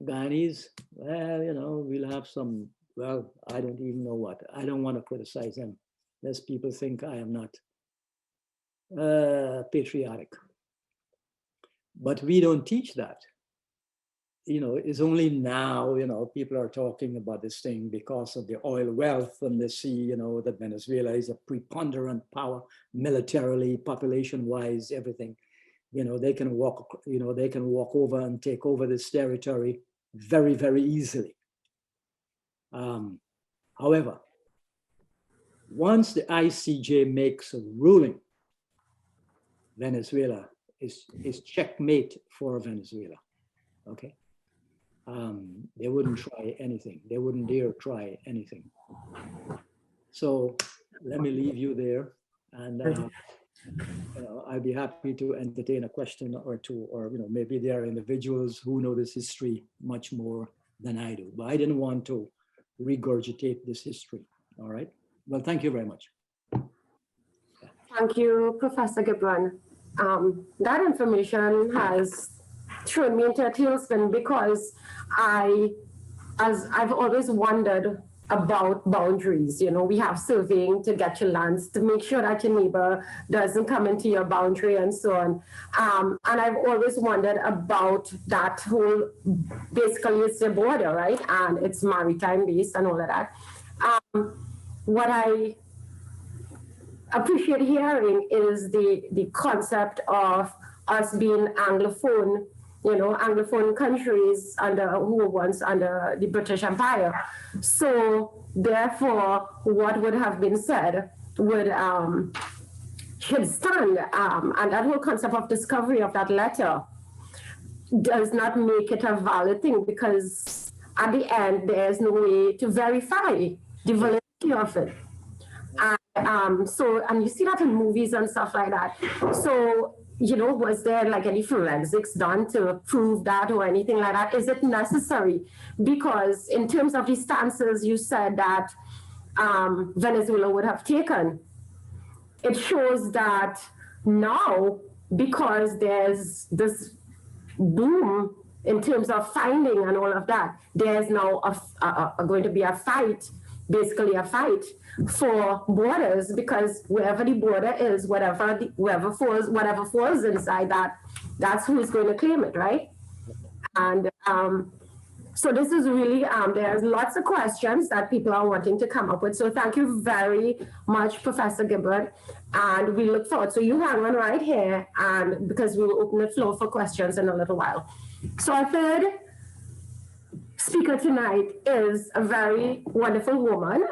Guyanese, well, we'll have some, well, I don't even know what. I don't want to criticize them, lest people think I am not patriotic. But we don't teach that. It's only now, people are talking about this thing because of the oil wealth, and they see, that Venezuela is a preponderant power, militarily, population-wise, everything. They can walk over and take over this territory very, very easily. However, once the ICJ makes a ruling, Venezuela is checkmate for Venezuela. Okay. They wouldn't try anything. They wouldn't dare try anything. So let me leave you there, and I'd be happy to entertain a question or two, or maybe there are individuals who know this history much more than I do. But I didn't want to regurgitate this history. All right. Well, thank you very much. Thank you, Professor Gibran. That information has thrown me into a tailspin because I've always wondered about boundaries. We have surveying to get your lands, to make sure that your neighbor doesn't come into your boundary and so on. And I've always wondered about that whole, basically it's the border, right? And it's maritime based and all of that. What I appreciate hearing is the concept of us being Anglophone, Anglophone countries who were once under the British Empire. So therefore, what would have been said should stand. And that whole concept of discovery of that letter does not make it a valid thing, because at the end, there's no way to verify the validity of it. And you see that in movies and stuff like that. So, was there like any forensics done to prove that or anything like that? Is it necessary? Because in terms of the stances you said that Venezuela would have taken, it shows that now, because there's this boom in terms of finding and all of that, there's now going to be a fight, basically a fight for borders, because wherever the border is, whatever falls inside that, that's who's going to claim it, right? And so this is really, there's lots of questions that people are wanting to come up with. So thank you very much, Professor Gibran, and we look forward. So you hang on right here, and because we will open the floor for questions in a little while. So our third speaker tonight is a very wonderful woman.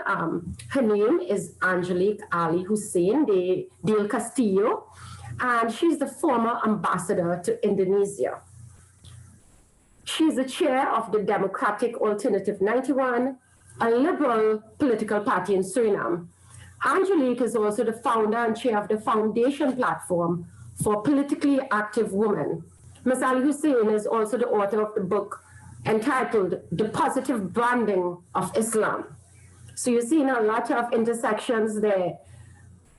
Her name is Angelique Ali Hussein del Castillo, and she's the former ambassador to Indonesia. She's the chair of the Democratic Alternative 91, a liberal political party in Suriname. Angelique is also the founder and chair of the Foundation Platform for Politically Active Women. Ms. Ali Hussein is also the author of the book entitled The Positive Branding of Islam. So you're seeing a lot of intersections there.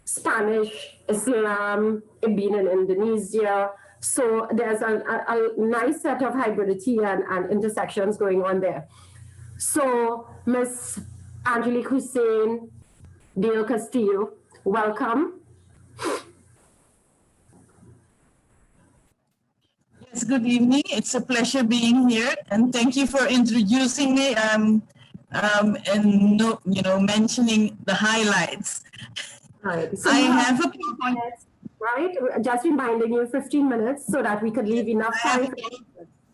Spanish, Islam, being in Indonesia. So there's a nice set of hybridity and intersections going on there. So Ms. Angelique Hussein del Castillo, welcome. Yes, good evening. It's a pleasure being here, and thank you for introducing me and mentioning the highlights. Right. So I you have a 15 minutes, right? Just reminding you 15 minutes so that we could leave enough time.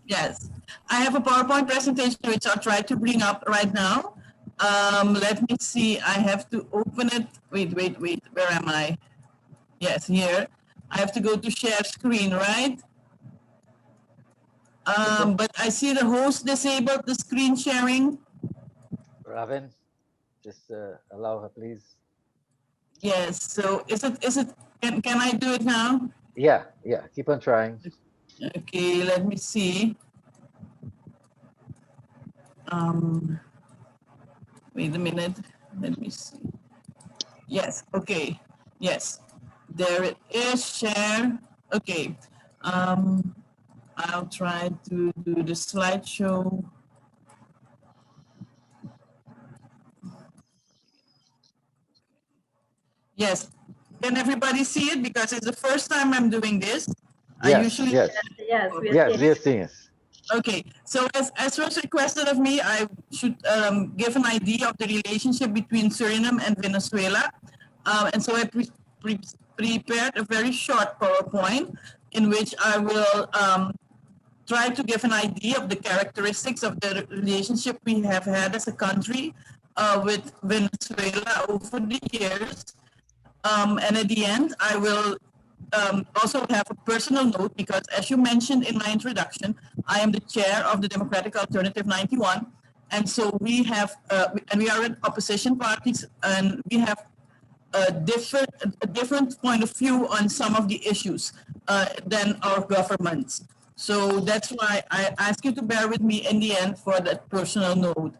Yes, I have a PowerPoint presentation which I'll try to bring up right now. Let me see. I have to open it. Wait. Where am I? Yes, here. I have to go to share screen, right? But I see the host disabled the screen sharing. Ravin, just allow her, please. Yes. So is it? Can I do it now? Yeah. Keep on trying. Okay. Let me see. Wait a minute. Let me see. Yes. Okay. Yes. There it is. Share. Okay. I'll try to do the slideshow. Yes. Can everybody see it? Because it's the first time I'm doing this. I usually Yes, we are seeing it. Okay, so as was requested of me, I should give an idea of the relationship between Suriname and Venezuela. And so I prepared a very short PowerPoint in which I will try to give an idea of the characteristics of the relationship we have had as a country with Venezuela over the years. And at the end, I will also have a personal note because, as you mentioned in my introduction, I am the chair of the Democratic Alternative 91, and so we have, and we are in opposition parties, and we have a different point of view on some of the issues than our governments. So that's why I ask you to bear with me in the end for that personal note.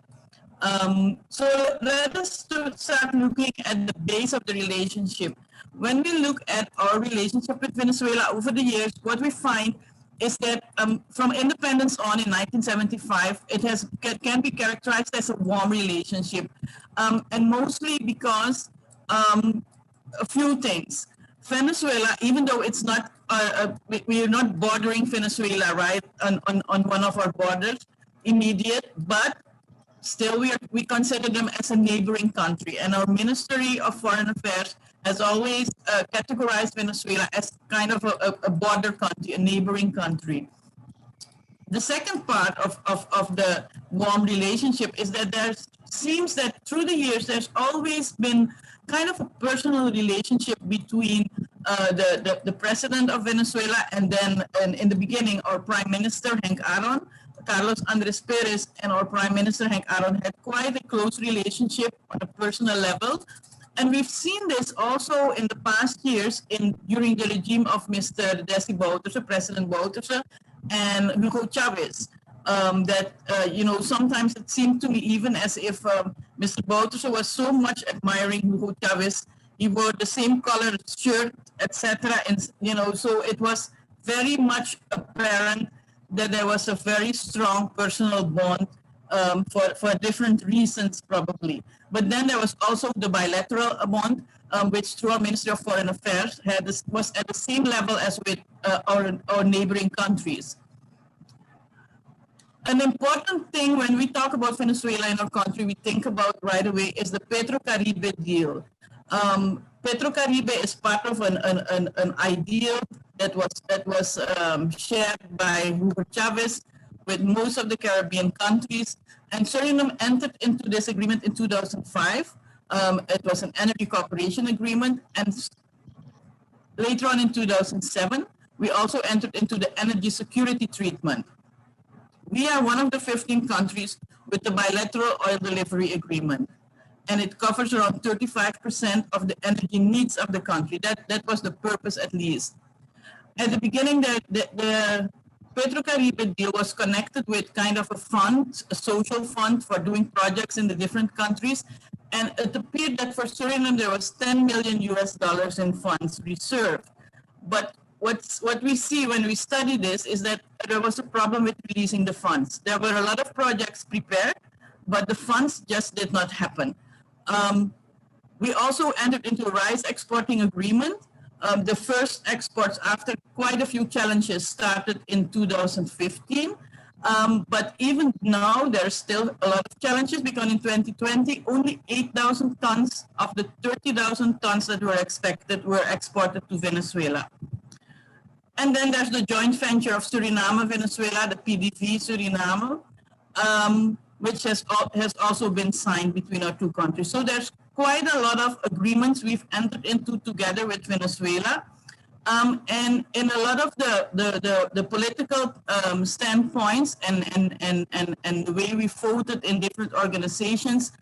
So let us start looking at the base of the relationship. When we look at our relationship with Venezuela over the years, what we find is that from independence on in 1975, it can be characterized as a warm relationship, and mostly because a few things. Venezuela, even though it's not, we are not bordering Venezuela, right, on one of our borders, immediate, but still we consider them as a neighboring country. And our Ministry of Foreign Affairs has always categorized Venezuela as kind of a border country, a neighboring country. The second part of the warm relationship is that there seems that through the years, there's always been kind of a personal relationship between the president of Venezuela and then in the beginning, our Prime Minister, Henk Aaron, Carlos Andres Perez, and our Prime Minister, Henk Aaron, had quite a close relationship on a personal level. And we've seen this also in the past years during the regime of Mr. Desi Bouterse, President Bouterse, and Hugo Chavez. Sometimes it seemed to me even as if Mr. Bouterse was so much admiring Hugo Chavez, he wore the same colored shirt, etc. And so it was very much apparent that there was a very strong personal bond for different reasons, probably. But then there was also the bilateral bond, which through our Ministry of Foreign Affairs was at the same level as with our neighboring countries. An important thing when we talk about Venezuela in our country, we think about right away is the Petro-Caribe deal. Petro-Caribe is part of an ideal that was shared by Hugo Chavez with most of the Caribbean countries, and Suriname entered into this agreement in 2005. It was an energy cooperation agreement, and later on in 2007, we also entered into the energy security treatment. We are one of the 15 countries with the bilateral oil delivery agreement, and it covers around 35% of the energy needs of the country. That was the purpose, at least. At the beginning, the Petro-Caribe deal was connected with kind of a fund, a social fund for doing projects in the different countries, and it appeared that for Suriname there was $10 million in funds reserved. But what we see when we study this is that there was a problem with releasing the funds. There were a lot of projects prepared, but the funds just did not happen. We also entered into a rice exporting agreement. The first exports after quite a few challenges started in 2015. But even now, there's still a lot of challenges because in 2020, only 8,000 tons of the 30,000 tons that were expected were exported to Venezuela. And then there's the joint venture of Suriname, Venezuela, the PDV Suriname, which has also been signed between our two countries. So there's quite a lot of agreements we've entered into together with Venezuela. And in a lot of the political standpoints and the way we voted in different organizations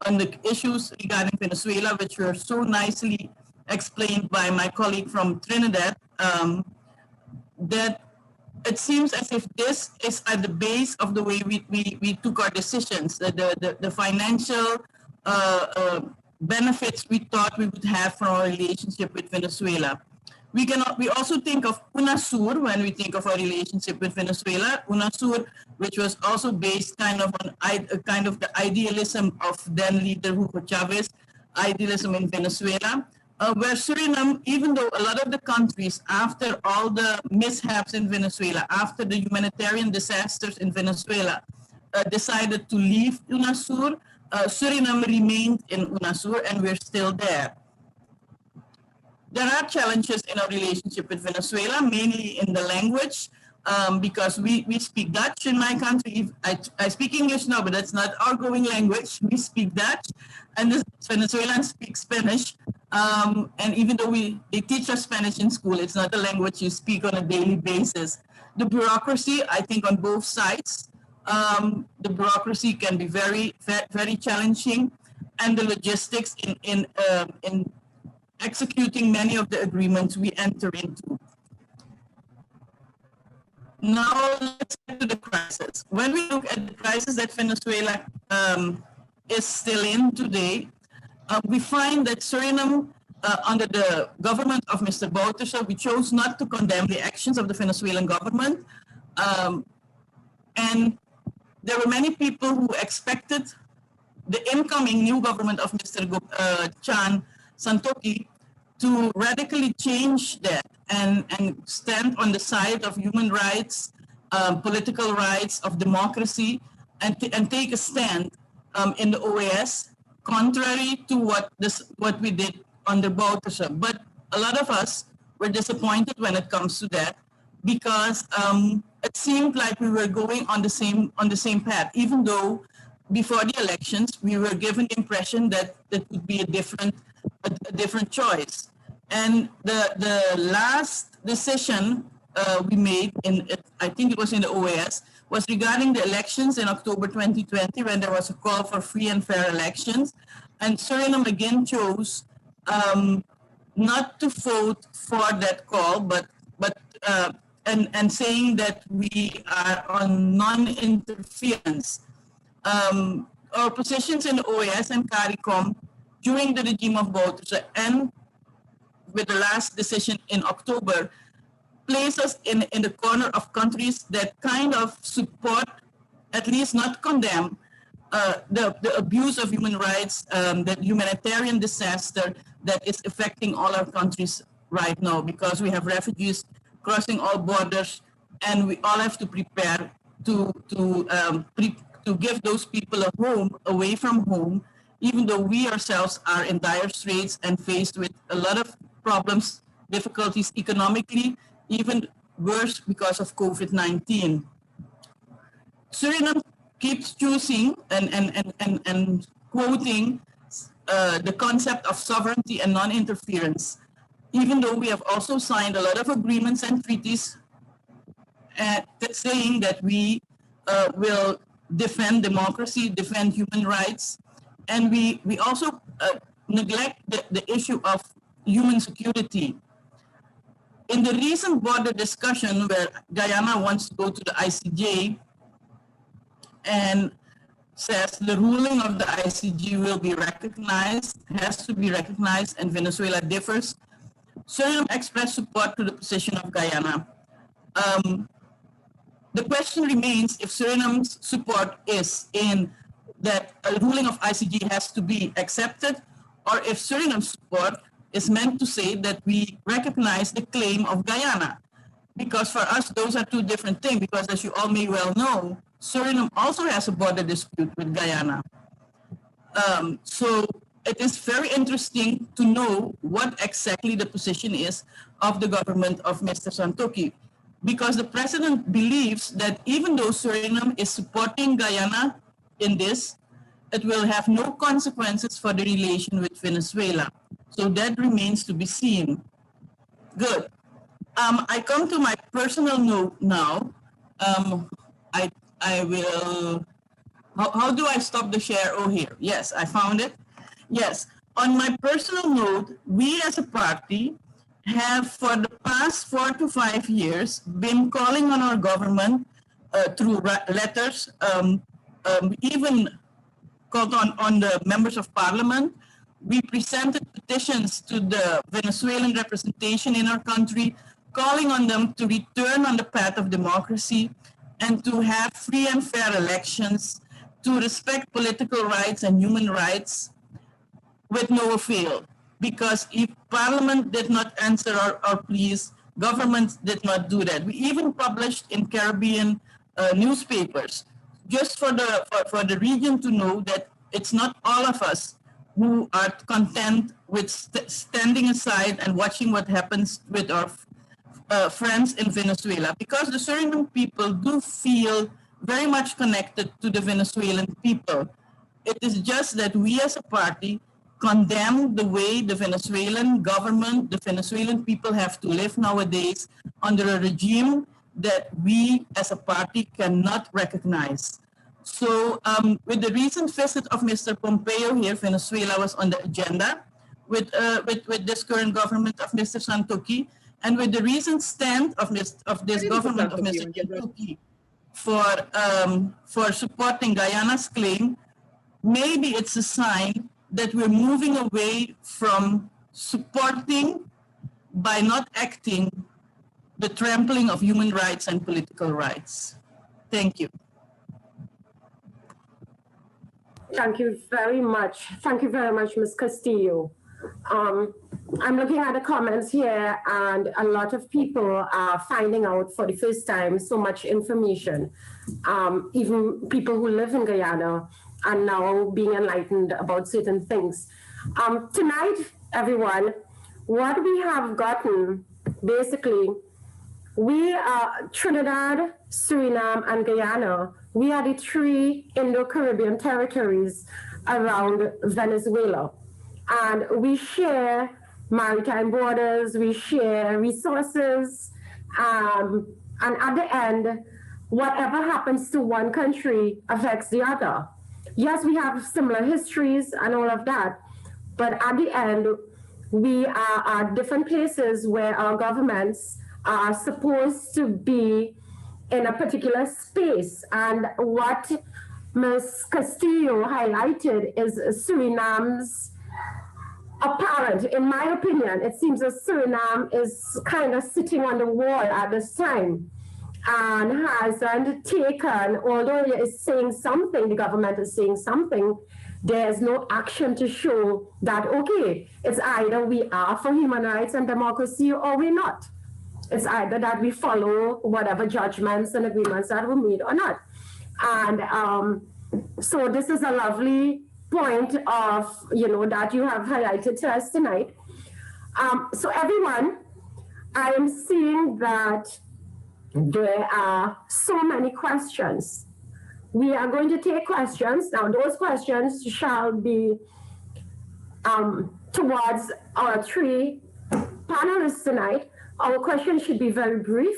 on the issues regarding Venezuela, which were so nicely explained by my colleague from Trinidad, that it seems as if this is at the base of the way we took our decisions, the financial benefits we thought we would have from our relationship with Venezuela. We also think of UNASUR when we think of our relationship with Venezuela. UNASUR, which was also based kind of on the idealism of then leader Hugo Chavez, idealism in Venezuela. Where Suriname, even though a lot of the countries, after all the mishaps in Venezuela, after the humanitarian disasters in Venezuela, decided to leave UNASUR, Suriname remained in UNASUR and we're still there. There are challenges in our relationship with Venezuela, mainly in the language, because we speak Dutch in my country. I speak English now, but that's not our going language. We speak Dutch, and the Venezuelans speak Spanish. And even though they teach us Spanish in school, it's not a language you speak on a daily basis. The bureaucracy, I think on both sides, the bureaucracy can be very, very challenging, and the logistics in executing many of the agreements we enter into. Now let's get to the crisis. When we look at the crisis that Venezuela is still in today, we find that Suriname, under the government of Mr. Bouterse, we chose not to condemn the actions of the Venezuelan government. And there were many people who expected the incoming new government of Mr. Chan Santoki to radically change that and stand on the side of human rights, political rights, of democracy, and take a stand in the OAS, contrary to what we did under Bouterse. But a lot of us were disappointed when it comes to that, because it seemed like we were going on the same path, even though before the elections we were given the impression that it would be a different choice. And the last decision we made I think it was in the OAS, was regarding the elections in October 2020, when there was a call for free and fair elections. And Suriname again chose not to vote for that call, but saying that we are on non-interference. Our positions in the OAS and CARICOM during the regime of Bouterse and with the last decision in October place us in the corner of countries that kind of support, at least not condemn, the abuse of human rights, the humanitarian disaster that is affecting all our countries right now, because we have refugees crossing all borders, and we all have to prepare to give those people a home away from home, even though we ourselves are in dire straits and faced with a lot of problems, difficulties economically, even worse because of COVID-19. Suriname keeps choosing and quoting the concept of sovereignty and non-interference, even though we have also signed a lot of agreements and treaties saying that we will defend democracy, defend human rights, and we also neglect the issue of human security. In the recent border discussion where Guyana wants to go to the ICJ and says the ruling of the ICJ will be recognized, has to be recognized, and Venezuela differs, Suriname expressed support to the position of Guyana. The question remains if Suriname's support is in that a ruling of ICJ has to be accepted, or if Suriname's support is meant to say that we recognize the claim of Guyana. Because for us, those are two different things, because as you all may well know, Suriname also has a border dispute with Guyana. So it is very interesting to know what exactly the position is of the government of Mr. Santokhi, because the president believes that even though Suriname is supporting Guyana in this, it will have no consequences for the relation with Venezuela. So that remains to be seen. Good. I come to my personal note now. I will, how do I stop the share? Oh, here. Yes, I found it. Yes, on my personal note, we as a party have for the past 4 to 5 years been calling on our government through letters, even called on the members of parliament. We presented petitions to the Venezuelan representation in our country, calling on them to return on the path of democracy and to have free and fair elections, to respect political rights and human rights with no avail. Because if Parliament did not answer our pleas, governments did not do that. We even published in Caribbean newspapers, just for the region to know that it's not all of us who are content with standing aside and watching what happens with our friends in Venezuela, because the Suriname people do feel very much connected to the Venezuelan people. It is just that we as a party condemn the way the Venezuelan government, the Venezuelan people have to live nowadays under a regime that we as a party cannot recognize. So with the recent visit of Mr. Pompeo here, Venezuela was on the agenda with this current government of Mr. Santokhi, and with the recent stand of this government of Mr. Santokhi for supporting Guyana's claim, maybe it's a sign that we're moving away from supporting by not acting the trampling of human rights and political rights. Thank you. Thank you very much. Thank you very much, Ms. Castillo. I'm looking at the comments here, and a lot of people are finding out for the first time so much information. Even people who live in Guyana are now being enlightened about certain things. Tonight, everyone, what we have gotten, basically, we are Trinidad, Suriname, and Guyana. We are the 3 Indo-Caribbean territories around Venezuela. And we share maritime borders, we share resources, and at the end, whatever happens to one country affects the other. Yes, we have similar histories and all of that, but at the end, we are at different places where our governments are supposed to be in a particular space. And what Ms. Castillo highlighted is Suriname's apparent, in my opinion, it seems that Suriname is kind of sitting on the wall at this time and hasn't taken, although it is saying something, the government is saying something, there's no action to show that, okay, it's either we are for human rights and democracy or we're not. It's either that we follow whatever judgments and agreements that were made or not. And so this is a lovely point of, that you have highlighted to us tonight. So everyone, I am seeing that there are so many questions. We are going to take questions. Now, those questions shall be towards our 3 panelists tonight. Our questions should be very brief,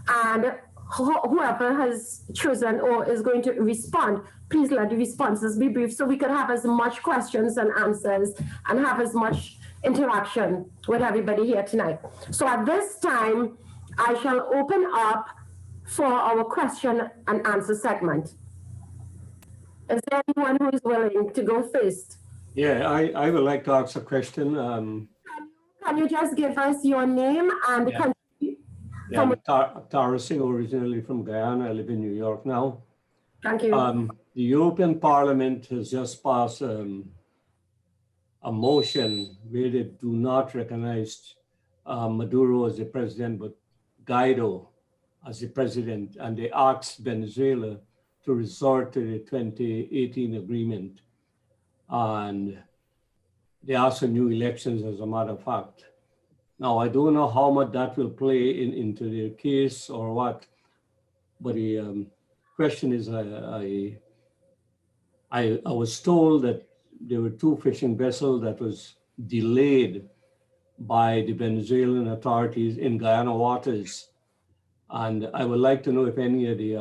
and whoever has chosen or is going to respond, please let the responses be brief so we can have as much questions and answers and have as much interaction with everybody here tonight. So at this time, I shall open up for our question and answer segment. Is there anyone who is willing to go first? Yeah, I would like to ask a question. Can you just give us your name and the country? Yeah, I'm Tara Singh, originally from Guyana. I live in New York now. Thank you. The European Parliament has just passed a motion where they do not recognize Maduro as the president, but Guaido as the president, and they asked Venezuela to resort to the 2018 agreement. And they asked for new elections, as a matter of fact. Now, I don't know how much that will play into their case or what, but the question is, I was told that there were 2 fishing vessels that was delayed by the Venezuelan authorities in Guyana waters. And I would like to know if any of the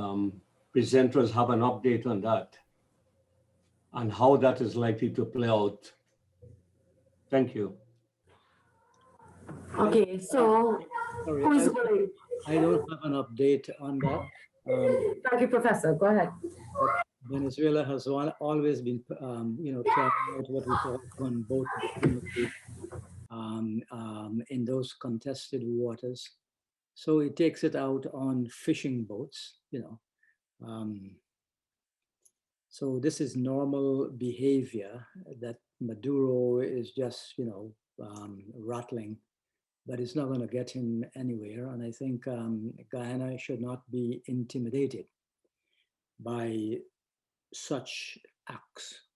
presenters have an update on that and how that is likely to play out. Thank you. Okay, so Sorry, who is willing? I don't have an update on that. Thank you, Professor. Go ahead. Venezuela has always been, carrying out what we call gunboat diplomacy in those contested waters. So it takes it out on fishing boats, so this is normal behavior that Maduro is just, rattling, but it's not going to get him anywhere. And I think Guyana should not be intimidated by such acts.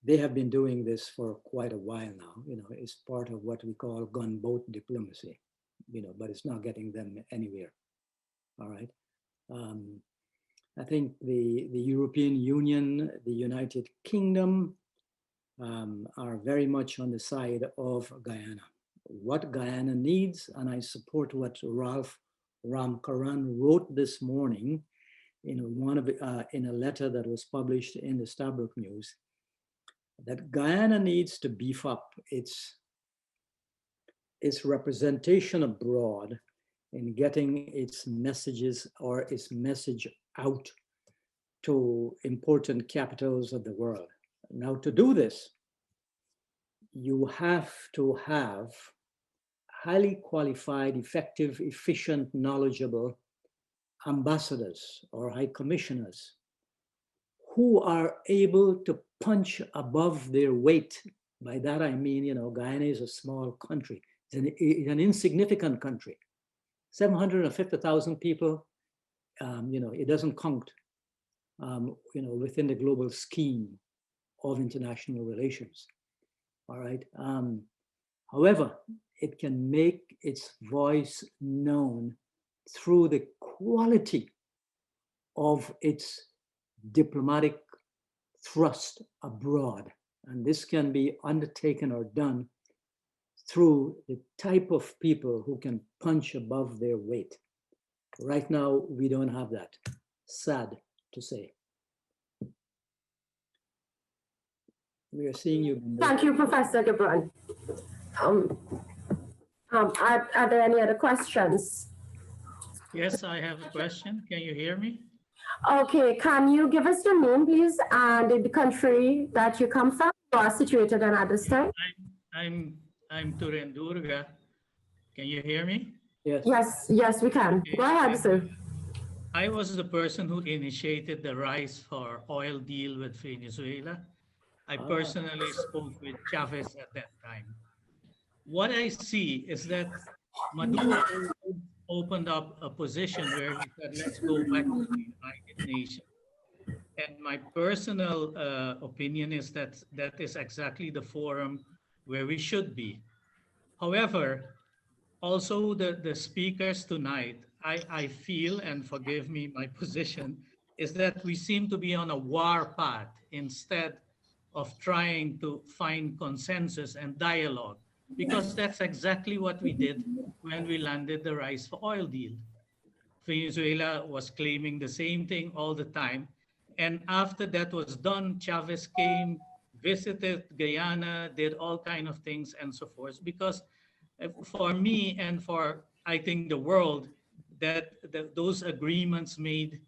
They have been doing this for quite a while now. It's part of what we call gunboat diplomacy, but it's not getting them anywhere. All right. I think the European Union, the United Kingdom are very much on the side of Guyana. What Guyana needs, and I support what Ralph Ramkaran wrote this morning in a letter that was published in the Stabroek News, that Guyana needs to beef up its representation abroad in getting its messages or its message out to important capitals of the world. Now, to do this, you have to have highly qualified, effective, efficient, knowledgeable ambassadors or high commissioners who are able to punch above their weight. By that I mean, Guyana is a small country. It's an insignificant country. 750,000 people, it doesn't count, within the global scheme of international relations. All right. However, it can make its voice known through the quality of its diplomatic thrust abroad. And this can be undertaken or done through the type of people who can punch above their weight. Right now, we don't have that. Sad to say. We are seeing you. Thank you, Professor Gibran. Are there any other questions? Yes, I have a question. Can you hear me? Okay, can you give us your name, please, and the country that you come from? You are situated in at this time. I'm Turendurga. Can you hear me? Yes. Yes, we can. Okay. Go ahead, sir. I was the person who initiated the rise for oil deal with Venezuela. I personally spoke with Chavez at that time. What I see is that Maduro opened up a position where he said, let's go back to the United Nations. And my personal opinion is that that is exactly the forum where we should be. However, also the speakers tonight, I feel, and forgive me my position, is that we seem to be on a war path instead of trying to find consensus and dialogue, because that's exactly what we did when we landed the rice for oil deal. Venezuela was claiming the same thing all the time. And after that was done, Chavez came, visited Guyana, did all kinds of things and so forth. Because for me and for, I think, the world, that those agreements made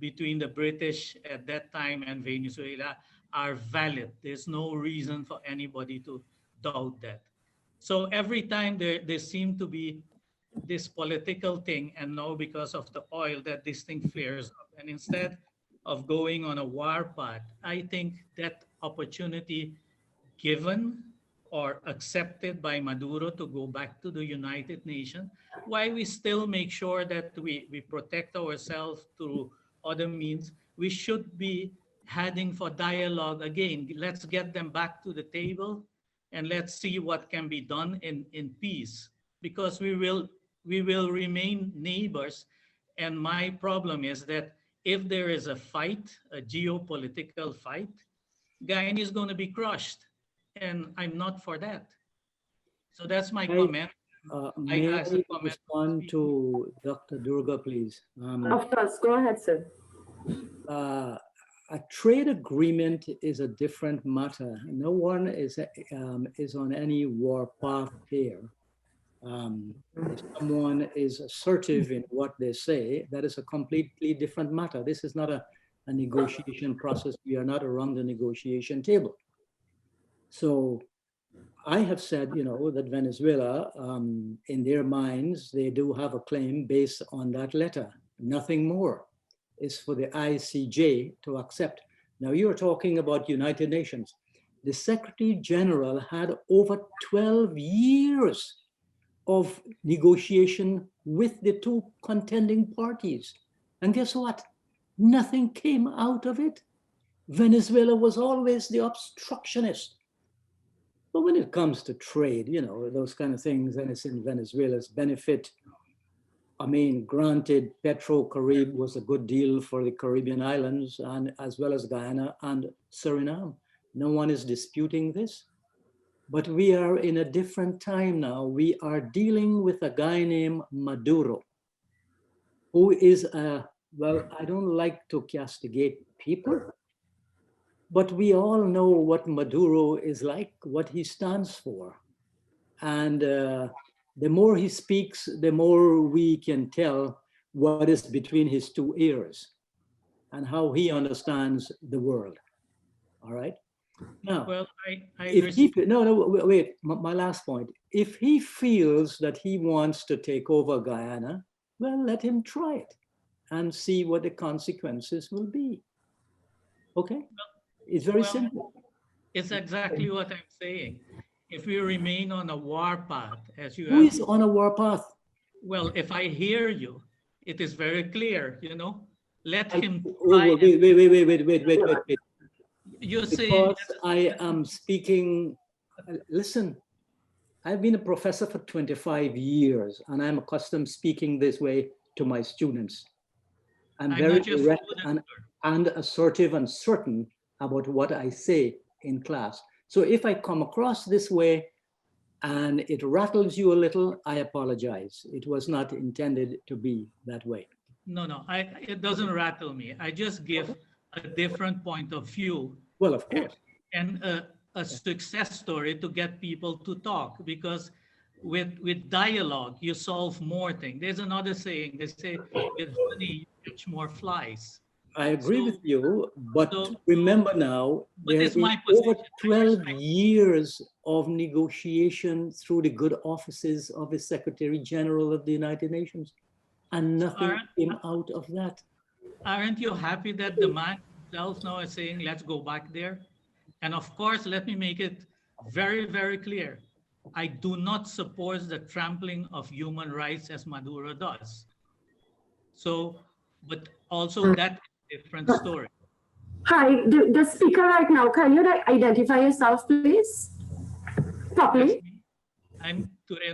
between the British at that time and Venezuela are valid. There's no reason for anybody to doubt that. So every time there seemed to be this political thing, and now because of the oil, that this thing flares up. And instead of going on a war path, I think that opportunity given or accepted by Maduro to go back to the United Nations, why we still make sure that we protect ourselves through other means. We should be heading for dialogue again. Let's get them back to the table and let's see what can be done in peace, because we will remain neighbors. And my problem is that if there is a fight, a geopolitical fight, Guyana is going to be crushed. And I'm not for that. So that's my comment. May I respond to Dr. Durga, please? Of course, go ahead, sir. A trade agreement is a different matter. No one is on any war path here. If someone is assertive in what they say, that is a completely different matter. This is not a negotiation process. We are not around the negotiation table. So I have said, that Venezuela, in their minds, they do have a claim based on that letter. Nothing more is for the ICJ to accept. Now you're talking about United Nations. The Secretary General had over 12 years of negotiation with the two contending parties. And guess what? Nothing came out of it. Venezuela was always the obstructionist. But when it comes to trade, those kind of things, and it's in Venezuela's benefit. I mean, granted, Petro-Carib was a good deal for the Caribbean islands, and as well as Guyana and Suriname. No one is disputing this. But we are in a different time now. We are dealing with a guy named Maduro, who is well, I don't like to castigate people, but we all know what Maduro is like, what he stands for. And the more he speaks, the more we can tell what is between his two ears and how he understands the world. All right? Now, well, if he, wait, my last point. If he feels that he wants to take over Guyana, well, let him try it and see what the consequences will be. Okay? It's very simple. It's exactly what I'm saying. If we remain on a war path, as you Who is on a war path? Well, if I hear you, it is very clear, let him try. Wait. You're saying because I am speaking, listen, I've been a professor for 25 years and I'm accustomed speaking this way to my students. I'm very direct and assertive and certain about what I say in class. So if I come across this way and it rattles you a little, I apologize. It was not intended to be that way. No, it doesn't rattle me. I just give a different point of view. Well, of course. And a success story to get people to talk, because with dialogue, you solve more things. There's another saying, they say, with honey, you catch more flies. I agree with you, but remember now, there have been over 12 years of negotiation through the good offices of the Secretary General of the United Nations, and nothing came out of that. Aren't you happy that the man himself now is saying, let's go back there? And of course, let me make it very, very clear. I do not support the trampling of human rights as Maduro does. So, but also that different story. Hi, the speaker right now, can you identify yourself, please? Properly. I'm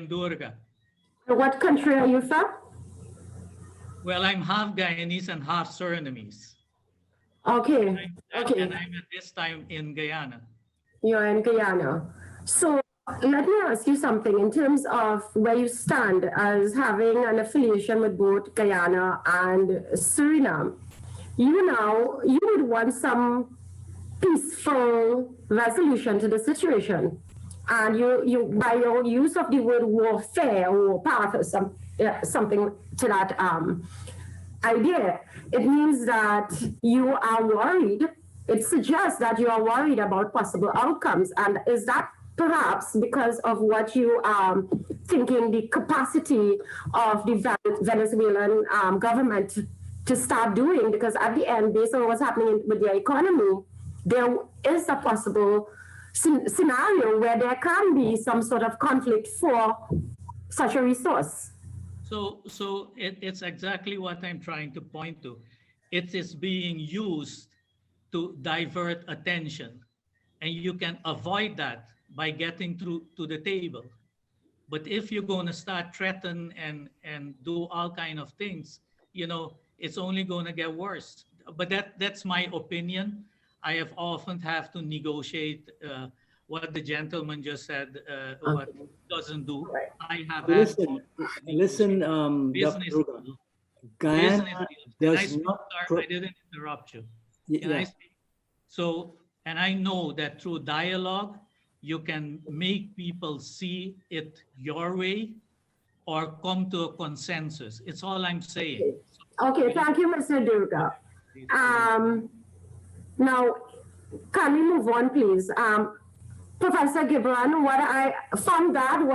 Durga. What country are you from? Well, I'm half Guyanese and half Surinamese. Okay. And I'm at this time in Guyana. You're in Guyana. So let me ask you something in terms of where you stand as having an affiliation with both Guyana and Suriname. You would want some peaceful resolution to the situation. And you by your use of the word warfare or war path or something to that idea, it means that you are worried. It suggests that you are worried about possible outcomes. And is that perhaps because of what you are thinking the capacity of the Venezuelan government to start doing? Because at the end, based on what's happening with their economy, there is a possible scenario where there can be some sort of conflict for such a resource. So it's exactly what I'm trying to point to. It is being used to divert attention, and you can avoid that by getting through to the table. But if you're going to start threaten and do all kind of things, it's only going to get worse. But that's my opinion. I have often have to negotiate what the gentleman just said, what doesn't do. I have Listen, business. Dr. Guyana does not. I didn't interrupt you. Can I speak? So, and I know that through dialogue, you can make people see it your way or come to a consensus. It's all I'm saying. Okay, thank you, Mr. Durga. Now, can we move on, please? Professor Gibran, what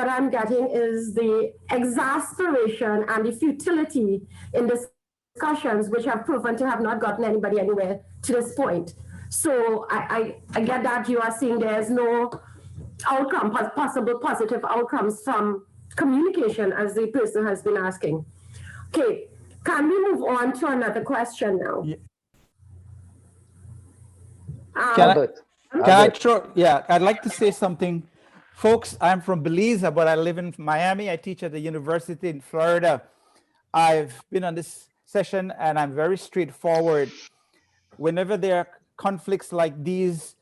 I'm getting is the exasperation and the futility in discussions which have proven to have not gotten anybody anywhere to this point. So I get that you are saying there's no outcome, possible positive outcomes from communication, as the person has been asking. Okay, can we move on to another question now? I'd like to say something. Folks, I'm from Belize, but I live in Miami. I teach at the university in Florida. I've been on this session and I'm very straightforward. Whenever there are conflicts like these,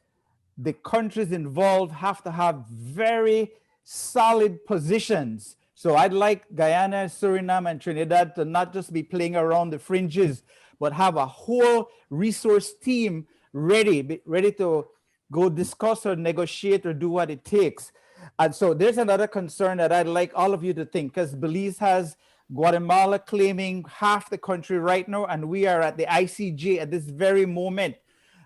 the countries involved have to have very solid positions. So I'd like Guyana, Suriname, and Trinidad to not just be playing around the fringes, but have a whole resource team ready to go discuss or negotiate or do what it takes. And so there's another concern that I'd like all of you to think, because Belize has Guatemala claiming half the country right now, and we are at the ICJ at this very moment.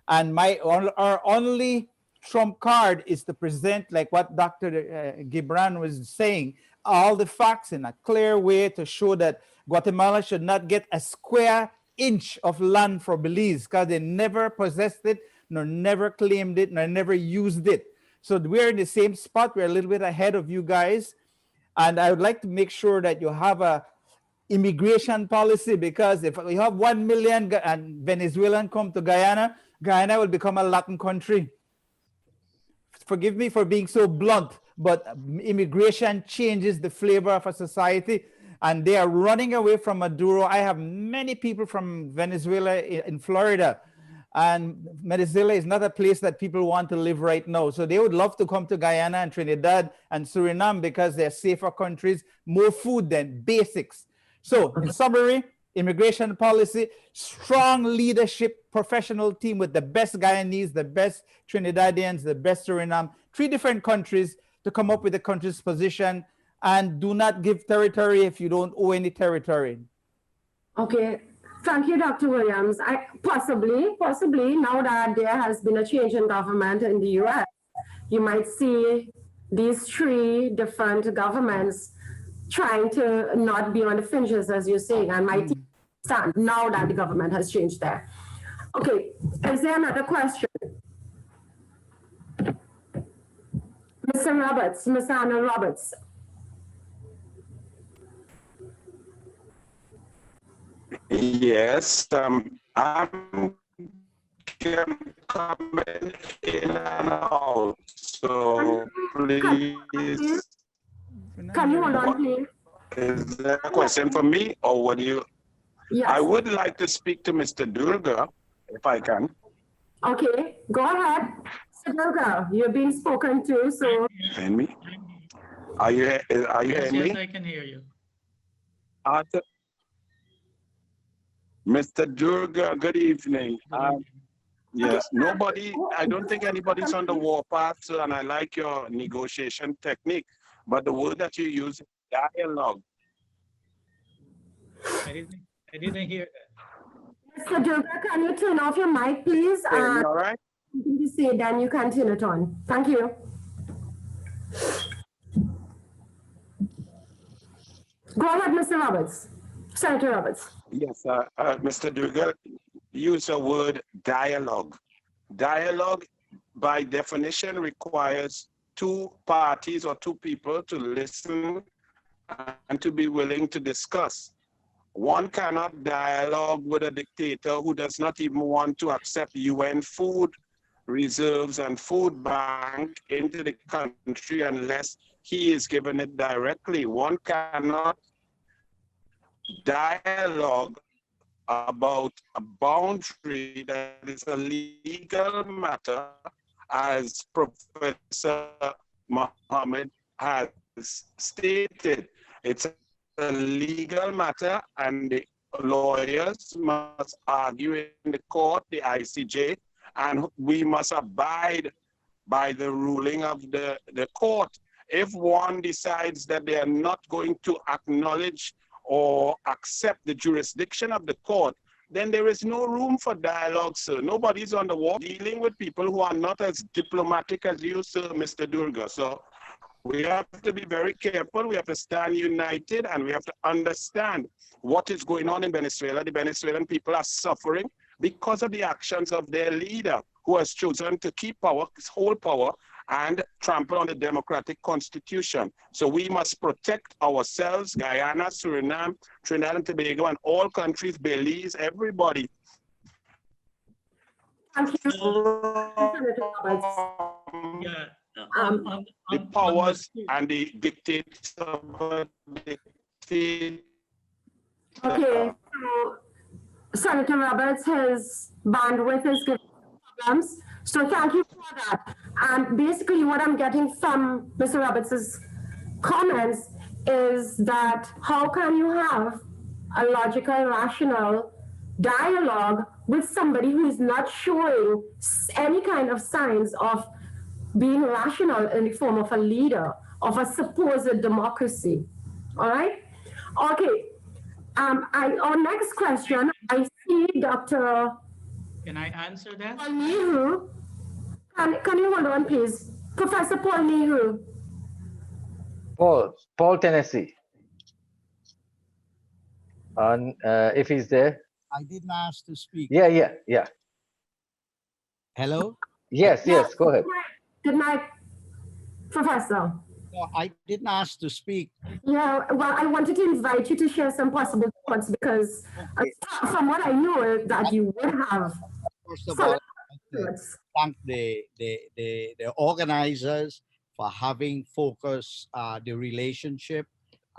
And our only trump card is to present, like what Dr. Gibran was saying, all the facts in a clear way to show that Guatemala should not get a square inch of land for Belize because they never possessed it, nor never claimed it, nor never used it. So we're in the same spot. We're a little bit ahead of you guys. And I would like to make sure that you have a immigration policy, because if we have 1 million Venezuelan come to Guyana, Guyana will become a Latin country. Forgive me for being so blunt, but immigration changes the flavor of a society, and they are running away from Maduro. I have many people from Venezuela in Florida, and Venezuela is not a place that people want to live right now. So they would love to come to Guyana and Trinidad and Suriname because they're safer countries, more food than basics. So in summary, immigration policy, strong leadership, professional team with the best Guyanese, the best Trinidadians, the best Suriname, 3 different countries to come up with the country's position, and do not give territory if you don't owe any territory. Okay, thank you, Dr. Williams. Possibly, now that there has been a change in government in the US, you might see these 3 different governments trying to not be on the fringes, as you're saying, and might stand now that the government has changed there. Okay, is there another question? Mr. Roberts, Mr. Arnold Roberts. Yes, I'm coming in and out, so please. Can you hold on, please? Is there a question for me, or what do you? Yes. I would like to speak to Mr. Durga, if I can. Okay, go ahead. Mr. Durga, you're being spoken to, so. Hear me? Are you hearing me? Yes, I can hear you. Mr. Durga, good evening. Yes, I don't think anybody's on the warpath, so, and I like your negotiation technique, but the word that you use is dialogue. I didn't hear that. Mr. Durga, can you turn off your mic, please? All right. Something to say, then you can turn it on. Thank you. Go ahead, Mr. Roberts. Senator Roberts. Yes, Mr. Durga, use the word dialogue. Dialogue, by definition, requires two parties or two people to listen and to be willing to discuss. One cannot dialogue with a dictator who does not even want to accept UN food reserves and food bank into the country unless he is given it directly. One cannot dialogue about a boundary that is a legal matter, as Professor Mohammed has stated. It's a legal matter, and the lawyers must argue in the court, the ICJ, and we must abide by the ruling of the court. If one decides that they are not going to acknowledge or accept the jurisdiction of the court, then there is no room for dialogue, sir. Nobody's on the wall dealing with people who are not as diplomatic as you, sir, Mr. Durga. So we have to be very careful. We have to stand united, and we have to understand what is going on in Venezuela. The Venezuelan people are suffering because of the actions of their leader, who has chosen to keep power, hold power, and trample on the democratic constitution. So we must protect ourselves, Guyana, Suriname, Trinidad and Tobago, and all countries, Belize, everybody. Thank you, Yeah. The powers and the dictates of Okay, so Senator Roberts, his bandwidth is giving problems. So thank you for that. And basically what I'm getting from Mr. Roberts's comments is that how can you have a logical, rational dialogue with somebody who is not showing any kind of signs of being rational in the form of a leader of a supposed democracy? All right? Okay. Our next question, I see Dr. Can I answer that? Paul Nehru. Can you hold on, please? Professor Paul Nehru. Paul, Tennessee. And if he's there. I didn't ask to speak. Yeah. Hello? Yes, go ahead. Good night, Professor. No, I didn't ask to speak. Yeah, well, I wanted to invite you to share some possible thoughts because from what I know that you would have. First of all, thank the organizers for having focused the relationship,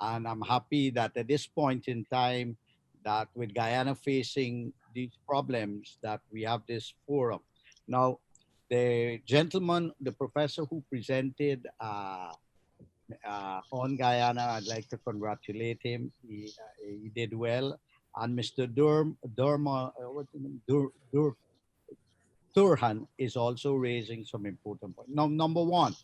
and I'm happy that at this point in time that with Guyana facing these problems that we have this forum. Now, the gentleman, the professor who presented on Guyana, I'd like to congratulate him. He did well. And Mr. Turhan is also raising some important points. Now, number one,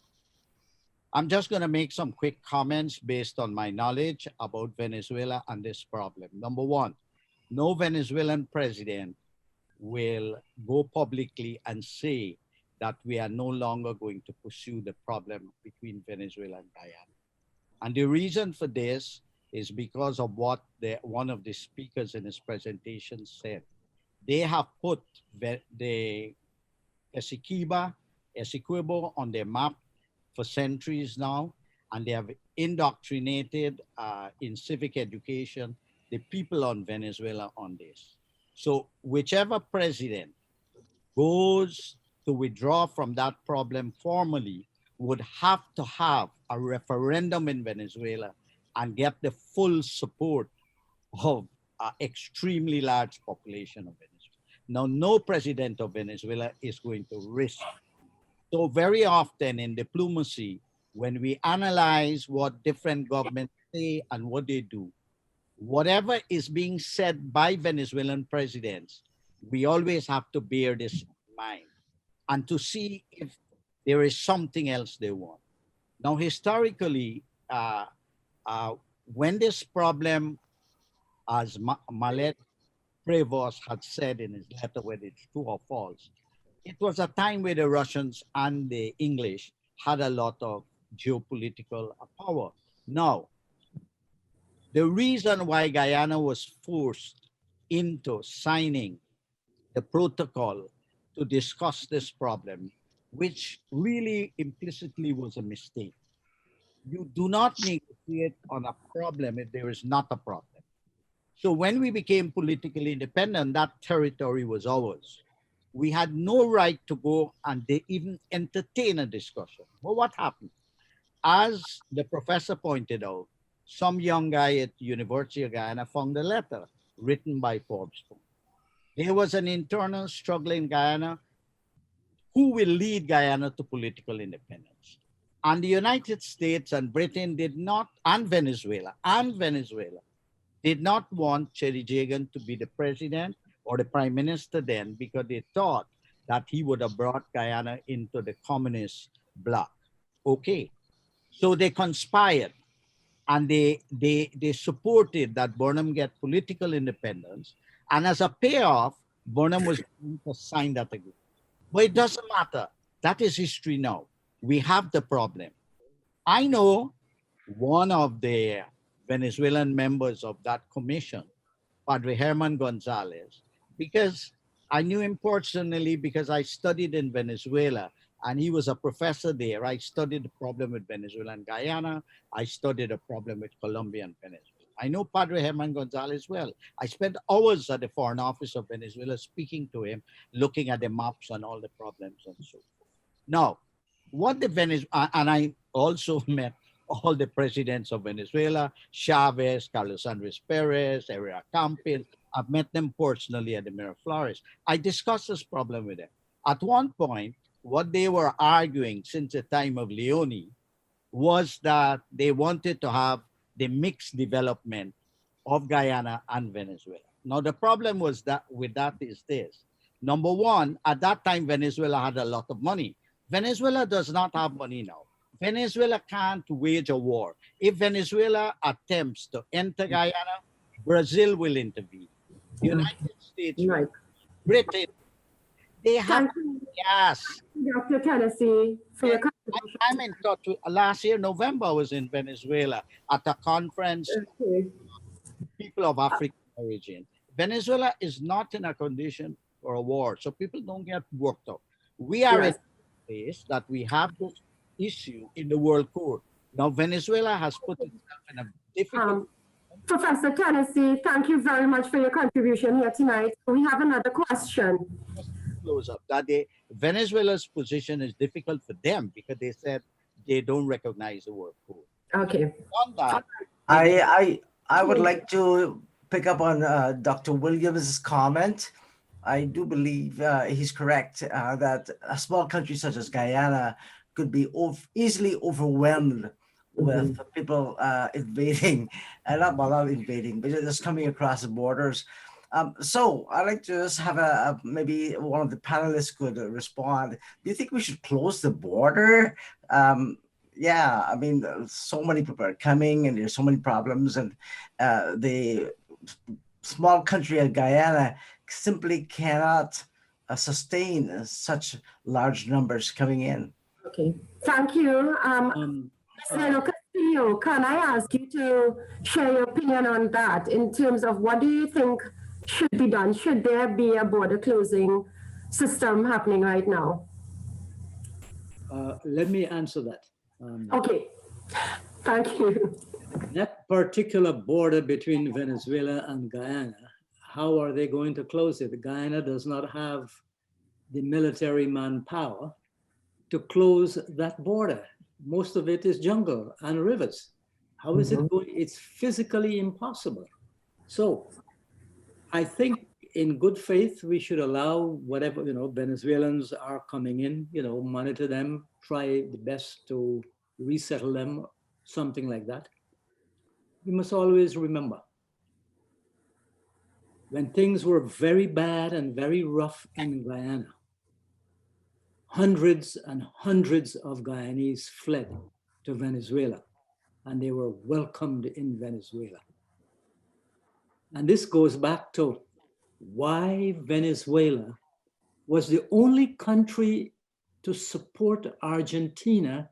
I'm just going to make some quick comments based on my knowledge about Venezuela and this problem. Number one, no Venezuelan president will go publicly and say that we are no longer going to pursue the problem between Venezuela and Guyana. And the reason for this is because of what one of the speakers in his presentation said. They have put the Essequibo on their map for centuries now, and they have indoctrinated in civic education the people on Venezuela on this. So whichever president goes to withdraw from that problem formally would have to have a referendum in Venezuela and get the full support of an extremely large population of Venezuela. Now, no president of Venezuela is going to risk. So very often in diplomacy, when we analyze what different governments say and what they do, whatever is being said by Venezuelan presidents, we always have to bear this in mind and to see if there is something else they want. Now, historically, when this problem, as Malet Prevost had said in his letter, whether it's true or false, it was a time where the Russians and the English had a lot of geopolitical power. Now, the reason why Guyana was forced into signing the protocol to discuss this problem, which really implicitly was a mistake. You do not negotiate on a problem if there is not a problem. So when we became politically independent, that territory was ours. We had no right to go and they even entertain a discussion. Well, what happened? As the professor pointed out, some young guy at the University of Guyana found a letter written by Forbes. There was an internal struggle in Guyana. Who will lead Guyana to political independence? And the United States and Britain did not, and Venezuela, did not want Cherry Jagan to be the president or the prime minister then, because they thought that he would have brought Guyana into the communist bloc. Okay, so they conspired and they supported that Burnham get political independence. And as a payoff, Burnham was going to sign that agreement. But it doesn't matter. That is history now. We have the problem. I know one of the Venezuelan members of that commission, Padre Herman Gonzalez, because I knew him personally because I studied in Venezuela and he was a professor there. I studied the problem with Venezuela and Guyana. I studied the problem with Colombia and Venezuela. I know Padre Herman Gonzalez well. I spent hours at the Foreign Office of Venezuela speaking to him, looking at the maps and all the problems and so forth. Now, what the Venezuela, and I also met all the presidents of Venezuela, Chavez, Carlos Andres Perez, Herrera Campin. I've met them personally at the Miraflores. I discussed this problem with them. At one point, what they were arguing since the time of Leone was that they wanted to have the mixed development of Guyana and Venezuela. Now, the problem was that with that is this. Number one, at that time, Venezuela had a lot of money. Venezuela does not have money now. Venezuela can't wage a war. If Venezuela attempts to enter Guyana, Brazil will intervene. United States, Right. Britain, they have, yes. Dr. Tennessee, for your contribution. I'm in touch with, last year, November, I was in Venezuela at a conference, Okay. people of African origin. Venezuela is not in a condition for a war, so people don't get worked up. We are in a place that we have this issue in the World Court. Now, Venezuela has put itself in a difficult... Professor Tennessee, thank you very much for your contribution here tonight. We have another question. Close up that Venezuela's position is difficult for them because they said they don't recognize the World Court. Okay. On that, I would like to pick up on Dr. Williams' comment. I do believe he's correct that a small country such as Guyana could be easily overwhelmed with people invading, and not invading, but just coming across the borders. So I'd like to just have maybe one of the panelists could respond. Do you think we should close the border? Yeah, I mean, so many people are coming and there's so many problems, and the small country of Guyana simply cannot sustain such large numbers coming in. Okay, thank you. Senator Castillo, can I ask you to share your opinion on that in terms of what do you think should be done? Should there be a border closing system happening right now? Let me answer that. Okay, thank you. That particular border between Venezuela and Guyana, how are they going to close it? Guyana does not have the military manpower to close that border. Most of it is jungle and rivers. How is it going? It's physically impossible. So I think in good faith, we should allow whatever, Venezuelans are coming in, monitor them, try the best to resettle them, something like that. We must always remember, when things were very bad and very rough in Guyana, hundreds and hundreds of Guyanese fled to Venezuela, and they were welcomed in Venezuela. And this goes back to why Venezuela was the only country to support Argentina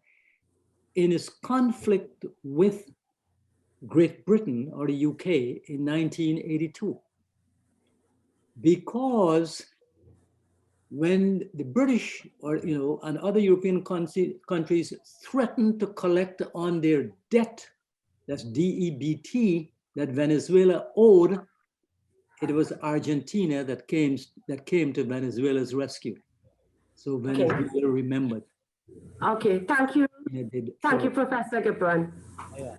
in its conflict with Great Britain or the UK in 1982. Because when the British or, and other European countries threatened to collect on their debt, that's DEBT, that Venezuela owed, it was Argentina that came to Venezuela's rescue. So Venezuela remembered. Okay, thank you. Thank you, Professor Gibran. Yeah.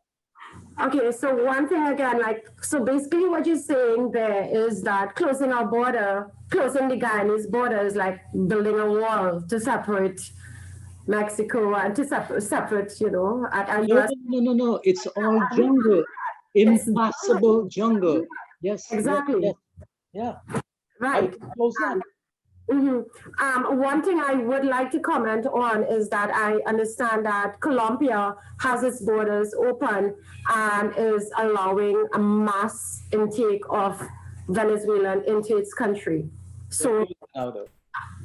Okay, so one thing again, so basically what you're saying there is that closing the Guyanese border is like building a wall to separate Mexico and to separate, at US. No, it's all jungle, impassable jungle. Yes. Exactly. Yeah. Right. Close that. One thing I would like to comment on is that I understand that Colombia has its borders open and is allowing a mass intake of Venezuelan into its country. So, and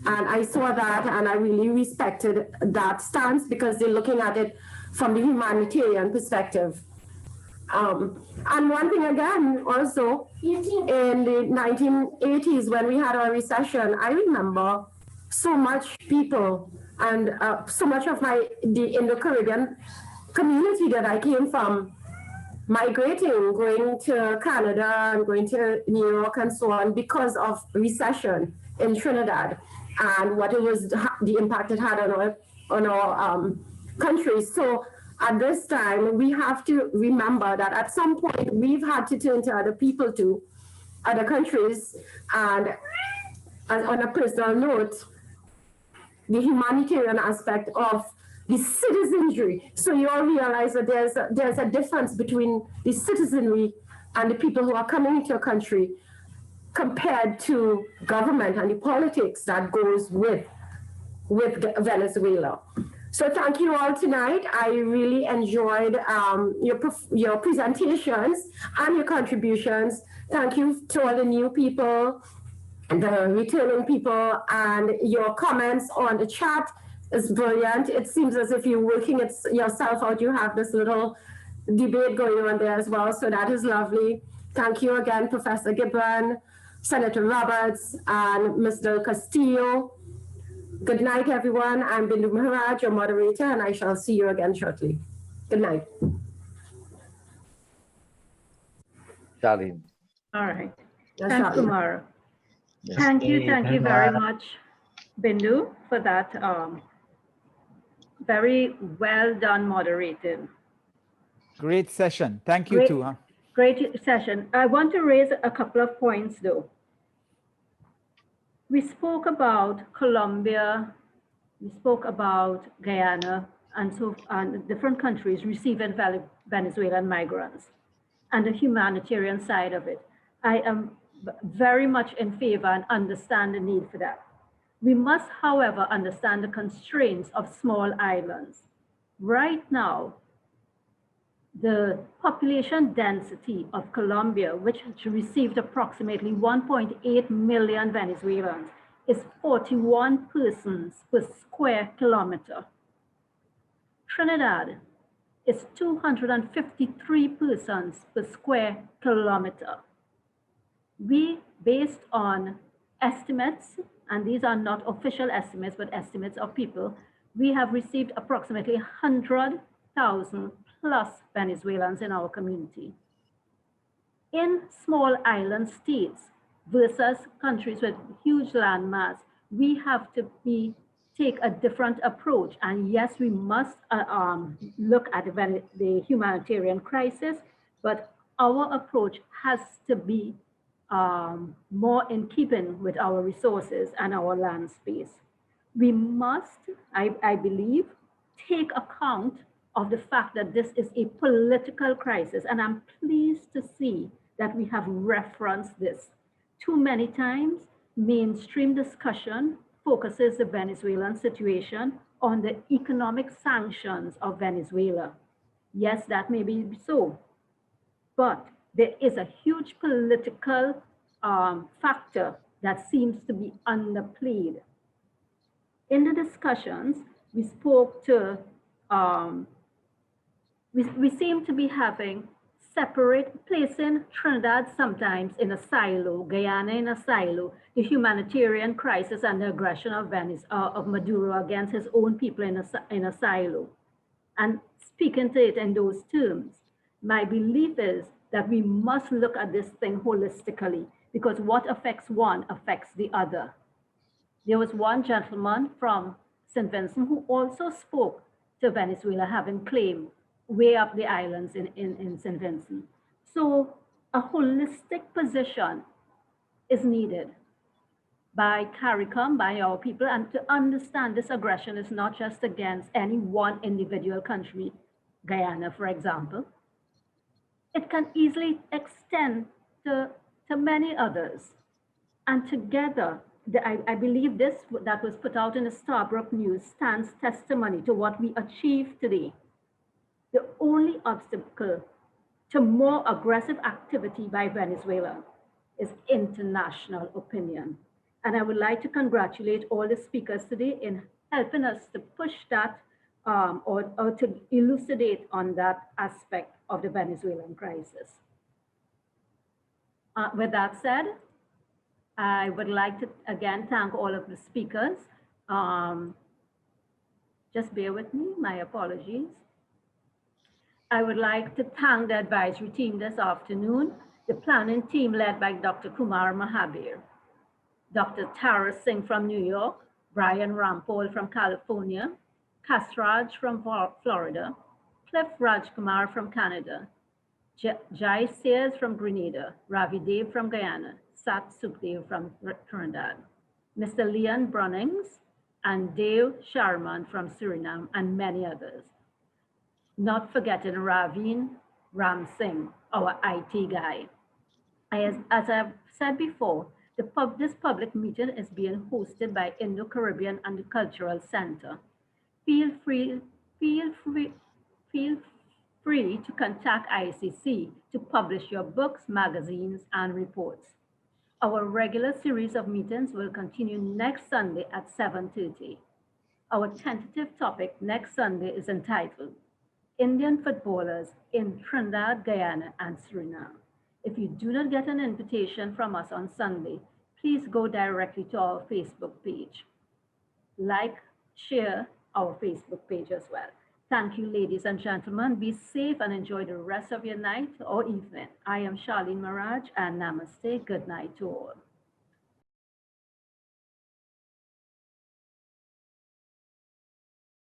I saw that and I really respected that stance because they're looking at it from the humanitarian perspective. And one thing again, also, in the 1980s, when we had our recession, I remember so much people and so much of the Indo-Caribbean community that I came from migrating, going to Canada and going to New York and so on because of recession in Trinidad and what it was, the impact it had on our country. So at this time, we have to remember that at some point we've had to turn to other people too, other countries, and on a personal note, the humanitarian aspect of the citizenry. So you all realize that there's a difference between the citizenry and the people who are coming into a country compared to government and the politics that goes with Venezuela. So thank you all tonight. I really enjoyed your presentations and your contributions. Thank you to all the new people, the returning people, and your comments on the chat is brilliant. It seems as if you're working it yourself out. You have this little debate going on there as well. So that is lovely. Thank you again, Professor Gibran, Senator Roberts, and Mr. Castillo. Good night, everyone. I'm Bindu Maharaj, your moderator, and I shall see you again shortly. Good night. Charlene. All right. Yes, Thanks, Charlene. Kumar. Yes. Thank you very much, Bindu, for that very well done moderating. Great session. Thank you too. Huh? Great session. I want to raise a couple of points though. We spoke about Colombia, we spoke about Guyana, and different countries receiving Venezuelan migrants and the humanitarian side of it. I am very much in favor and understand the need for that. We must, however, understand the constraints of small islands. Right now, the population density of Colombia, which received approximately 1.8 million Venezuelans, is 41 persons per square kilometer. Trinidad is 253 persons per square kilometer. We, based on estimates, and these are not official estimates, but estimates of people, we have received approximately 100,000 plus Venezuelans in our community. In small island states versus countries with huge landmass, we have to take a different approach. And yes, we must look at the humanitarian crisis, but our approach has to be more in keeping with our resources and our land space. We must, I believe, take account of the fact that this is a political crisis, and I'm pleased to see that we have referenced this. Too many times, mainstream discussion focuses the Venezuelan situation on the economic sanctions of Venezuela. Yes, that may be so, but there is a huge political factor that seems to be underplayed. In the discussions, we spoke to, we seem to be having placing Trinidad sometimes in a silo, Guyana in a silo, the humanitarian crisis and the aggression of Maduro against his own people in a silo, and speaking to it in those terms. My belief is that we must look at this thing holistically, because what affects one affects the other. There was one gentleman from St. Vincent who also spoke to Venezuela having claim way up the islands in St. Vincent. So a holistic position is needed by CARICOM, by our people, and to understand this aggression is not just against any one individual country, Guyana, for example. It can easily extend to many others. And together, I believe this that was put out in the Starbrook News stands testimony to what we achieved today. The only obstacle to more aggressive activity by Venezuela is international opinion. And I would like to congratulate all the speakers today in helping us to push that or to elucidate on that aspect of the Venezuelan crisis. With that said, I would like to again thank all of the speakers. Just bear with me, my apologies. I would like to thank the advisory team this afternoon, the planning team led by Dr. Kumar Mahabir, Dr. Tara Singh from New York, Brian Rampol from California, Kasraj from Florida, Cliff Rajkumar from Canada, Jai Sears from Grenada, Ravi Dev from Guyana, Sat Sukhdev from Trinidad, Mr. Leon Brunnings, and Dave Sharman from Suriname, and many others. Not forgetting Raveen Ram Singh, our IT guy. As I've said before, this public meeting is being hosted by Indo-Caribbean and the Cultural Center. Feel free to contact ICC to publish your books, magazines, and reports. Our regular series of meetings will continue next Sunday at 7:30. Our tentative topic next Sunday is entitled Indian Footballers in Trinidad, Guyana, and Suriname. If you do not get an invitation from us on Sunday, please go directly to our Facebook page. Like, share our Facebook page as well. Thank you, ladies and gentlemen. Be safe and enjoy the rest of your night or evening. I am Charlene Maraj, and namaste. Good night to all.